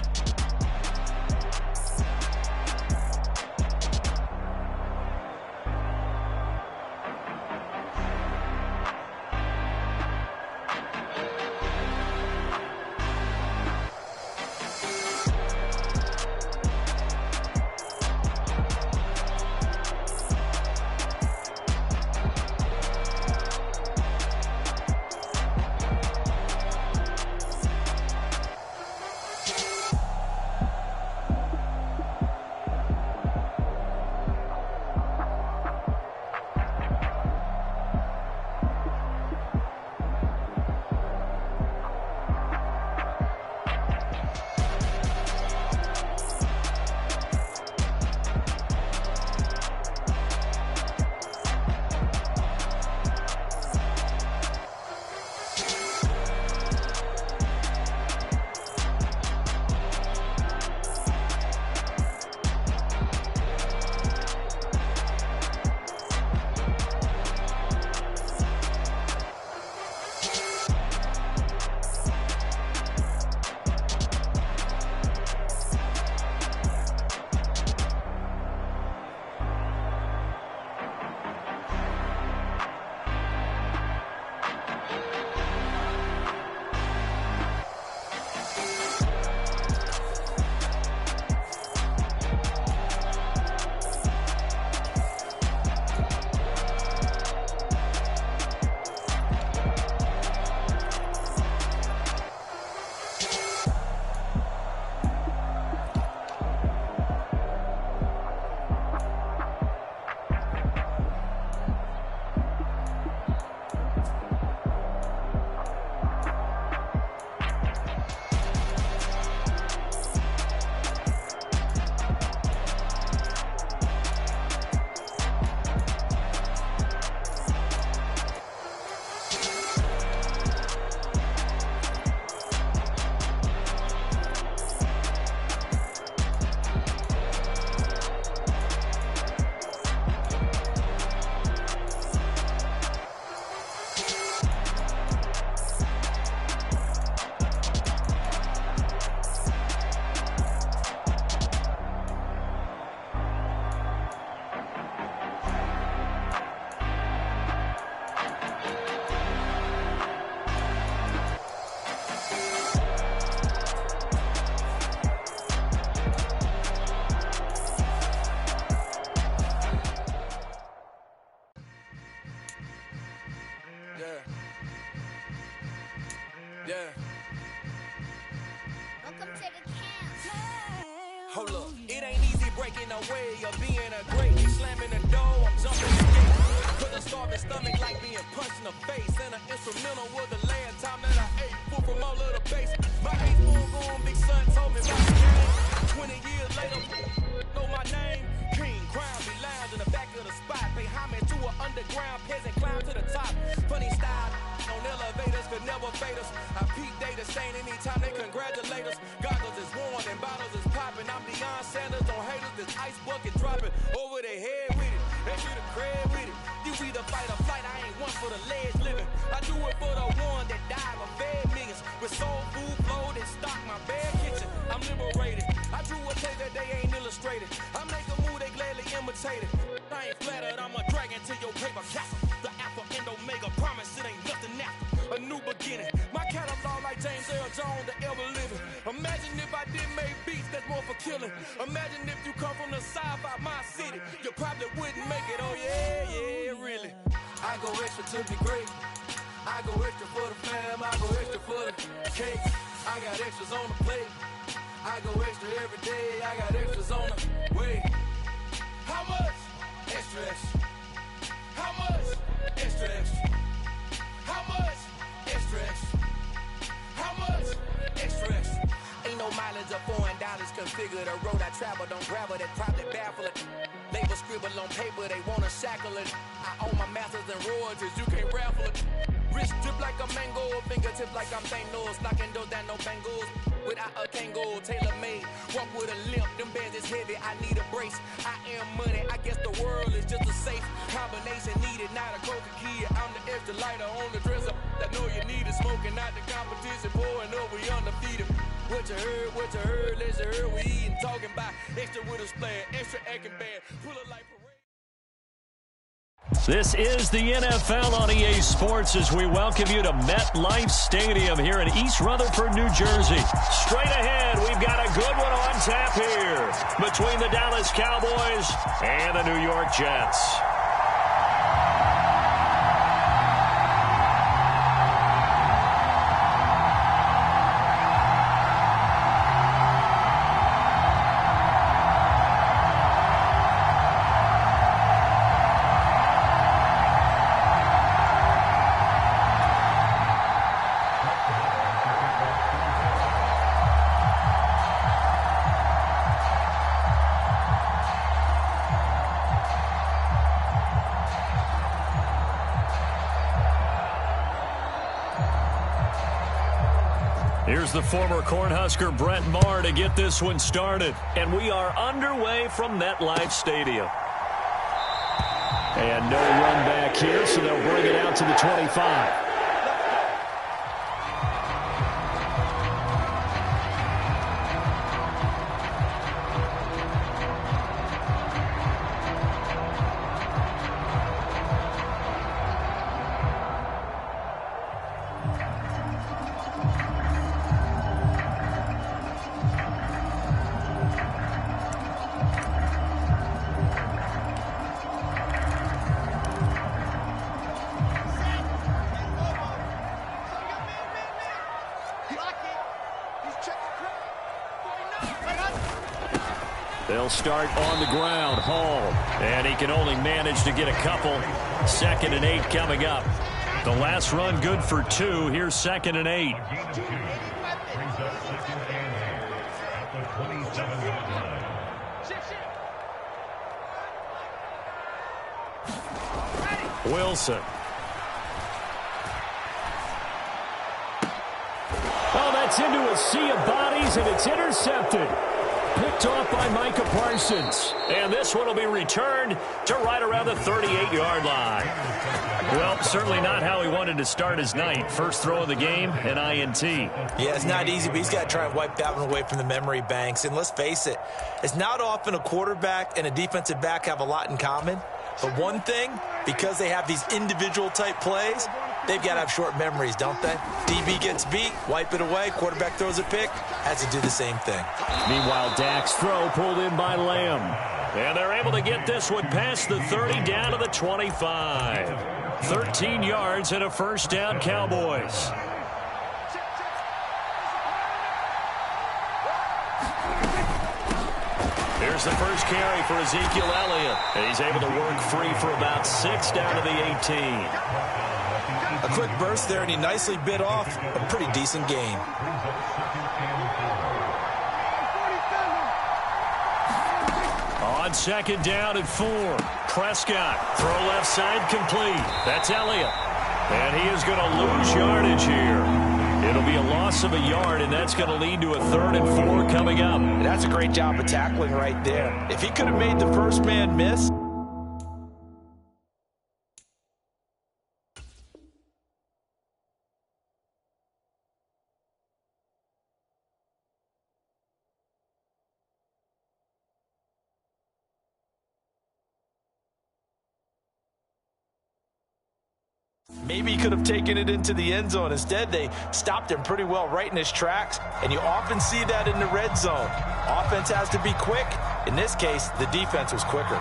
Speaker 5: Hold up, it ain't easy breaking away or being a great. Slamming the door, I'm jumping the gate. Put a starving stomach like being punched in the face. And an instrumental was the last time that I ate. Food from all of the base. My ace boom boom, big son told me about the game. 20 years later, know my name. King, crown, be lounge in the back of the spot. Pay homage to an underground peasant, climb to the top. Funny style on elevators could never fade us. I peep data stain anytime they congratulate us. Goggles is worn and bottles is popping. I'm Deion Sanders on haters, this ice bucket dropping over their head with it. They get a crab with it. You either fight or flight, I ain't one for the ledge living. I do it for the one that died or fed millions. With soul food flowed and stock my bad kitchen. I'm liberated. I drew a tape that they ain't illustrated. I make a move, they gladly imitate it. I ain't flattered, I'm a dragon to your paper castle. The alpha and omega, promise it ain't nothing after. A new beginning. My catalog like James Earl Jones, the ever living. Imagine if I didn't make beats that's more for killing. Imagine if you come from the south out my city. You probably wouldn't make it, oh yeah, really. I go extra to be great. I go extra for the fam, I go extra for the cake. I got extras on the plate. I go extra every day, I got extras on the way. How much? Extra, extra. How much? Extra, extra. How much? Extra, extra. How much? Extra, extra. Ain't no mileage or $4 configure the road I travel. Don't gravel that probably baffle it. Label scribble on paper, they wanna shackle it. I own my masters and royalties, you can't raffle it. Wrist drip like a mango, fingertips like I'm Thanos. Knocking those down, no bangles. Without a Kango, tailor-made. Walk with a limp, them bands is heavy, I need a brace. I am money, I guess the world is just a safe combination needed. Not a coca key, I'm the extra lighter on the dresser. I know you need it, smoking out the competition, pouring up, we undefeated. What you heard, let's hear we eating, talking about extra with a splash, extra acting bad, pull it like parade.
Speaker 1: This is the NFL on EA Sports as we welcome you to MetLife Stadium here in East Rutherford, New Jersey. Straight ahead, we've got a good one on tap here between the Dallas Cowboys and the New York Jets. Here's the former Cornhusker Brett Maher to get this one started. And we are underway from MetLife Stadium. And no run back here, so they'll bring it out to the 25. They'll start on the ground. Hall. And he can only manage to get a couple. 2nd and 8 coming up. The last run good for 2. Here's 2nd and 8. Wilson. Oh, that's into a sea of bodies, and it's intercepted. Picked off by Micah Parsons. And this one will be returned to right around the 38-yard line. Well, certainly not how he wanted to start his night. First throw of the game, an INT.
Speaker 3: Yeah, it's not easy, but he's got to try and wipe that one away from the memory banks. And let's face it, it's not often a quarterback and a defensive back have a lot in common. But one thing, because they have these individual type plays, they've got to have short memories, don't they? DB gets beat, wipe it away, quarterback throws a pick, has to do the same thing.
Speaker 1: Meanwhile, Dak's throw pulled in by Lamb. And they're able to get this one past the 30 down to the 25. 13 yards and a first down, Cowboys. Here's the first carry for Ezekiel Elliott. And he's able to work free for about 6 down to the 18.
Speaker 3: A quick burst there, and he nicely bit off a pretty decent gain.
Speaker 1: On second down and 4. Prescott, throw left side complete. That's Elliott. And he is going to lose yardage here. It'll be a loss of a yard, and that's going to lead to a 3rd and 4 coming up.
Speaker 3: And that's a great job of tackling right there. If he could have made the first man miss. Maybe he could have taken it into the end zone. Instead, they stopped him pretty well right in his tracks, and you often see that in the red zone. Offense has to be quick. In this case, the defense was quicker.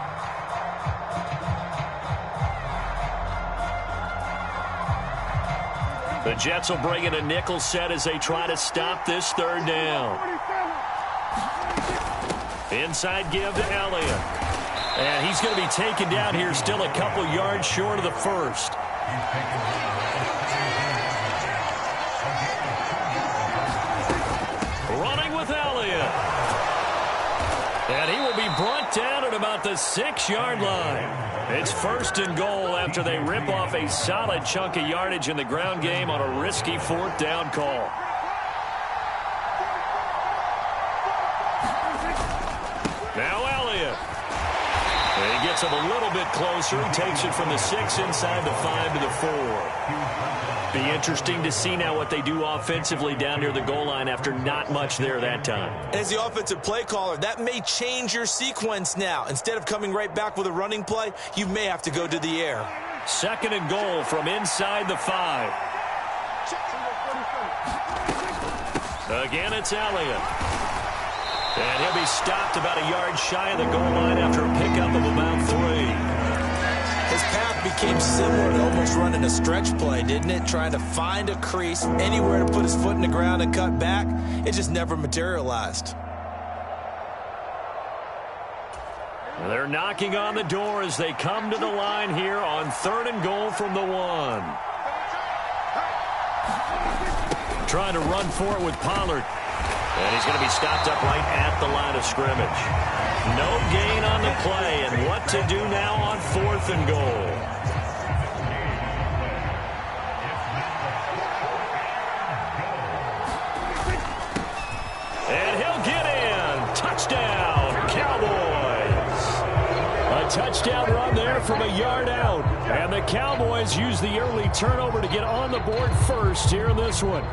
Speaker 1: The Jets will bring in a nickel set as they try to stop this 3rd down. Inside give to Elliott. And he's going to be taken down here, still a couple yards short of the first. Running with Elliott. And he will be brought down at about the 6-yard line. It's 1st and goal after they rip off a solid chunk of yardage in the ground game on a risky 4th down call. Now Elliott. And he gets him a little bit closer. He takes it from the 6 inside the 5 to the 4. Be interesting to see now what they do offensively down near the goal line after not much there that time.
Speaker 3: As the offensive play caller, that may change your sequence now. Instead of coming right back with a running play, you may have to go to the air.
Speaker 1: 2nd and goal from inside the 5. Again, it's Elliott. And he'll be stopped about a yard shy of the goal line after a pickup of about 3.
Speaker 3: His path became similar to almost running a stretch play, didn't it? Trying to find a crease, anywhere to put his foot in the ground and cut back. It just never materialized.
Speaker 1: They're knocking on the door as they come to the line here on 3rd and goal from the 1. Trying to run for it with Pollard. And he's going to be stopped up right at the line of scrimmage. No gain on the play, and what to do now on 4th and goal. And he'll get in. Touchdown, Cowboys. A touchdown run there from a yard out. And the Cowboys use the early turnover to get on the board first here in this one.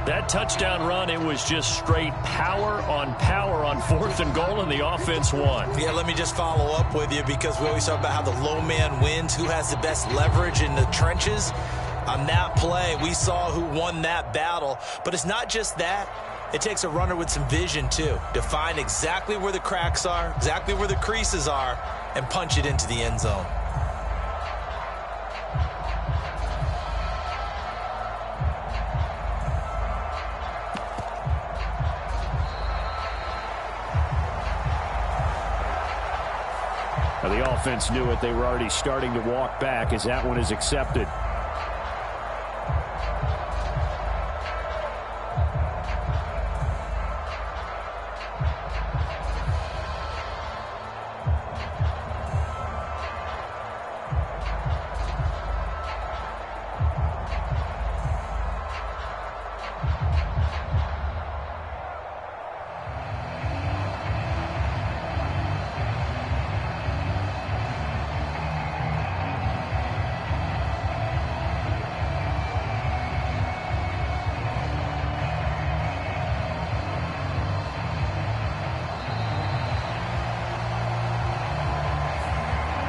Speaker 1: That touchdown run, it was just straight power on 4th and goal, and the offense won.
Speaker 3: Yeah, let me just follow up with you because we always talk about how the low man wins, who has the best leverage in the trenches. On that play, we saw who won that battle. But it's not just that. It takes a runner with some vision, too, to find exactly where the cracks are, exactly where the creases are, and punch it into the end zone.
Speaker 1: Now, the offense knew it. They were already starting to walk back as that one is accepted.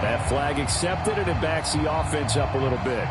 Speaker 1: That flag accepted, and it backs the offense up a little bit.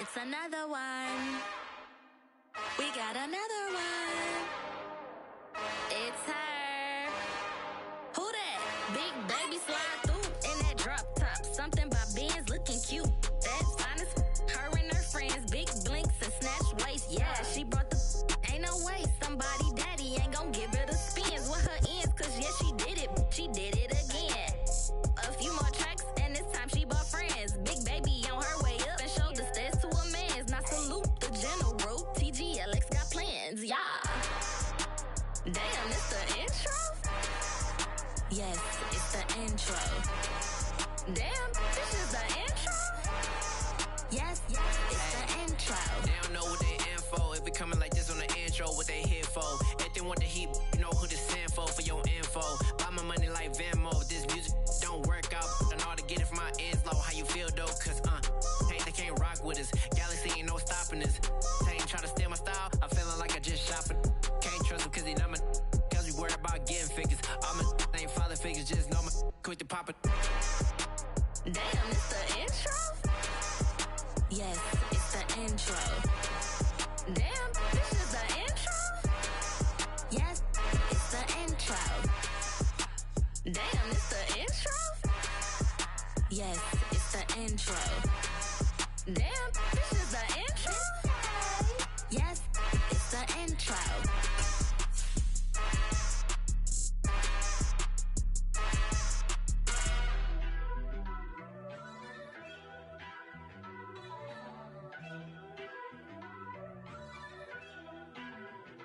Speaker 6: It's another one. We got another one. It's her. Who that? Big baby slide through in that drop top. Something by Benz looking cute. That's honest. Her and her friends, big blinks and snatch waist. Yeah, she brought the. Ain't no way somebody daddy ain't gon' give her the spins with her ends. Cause yeah, she did it. She did it again. A few more tracks and this time she bought friends. Big baby on her way up and showed the stairs to a man's. Now salute the general. TGLX got plans, yeah. Damn, it's the intro? Yes, it's the intro. Damn, this is the intro? Yes, it's the intro.
Speaker 7: They don't know what they in for. If it coming like this on the intro, what they here for? If they want the heat, you know who to send for your info. Buy my money like Venmo. If this music don't work out, I know how to get it from my ends low. How you feel though? Cause hey, they can't rock with us. Galaxy ain't no stopping this. They ain't try to steal my style. I'm feeling like I just shopping. Can't trust him cause he not my. Cause we worried about getting figures. All my ain't father figures, just know my quick to pop it.
Speaker 6: Damn, it's the intro? Yes, it's the intro. Damn, this is the intro? Yes, it's the intro. Damn, it's the intro? Yes, it's the intro. Damn.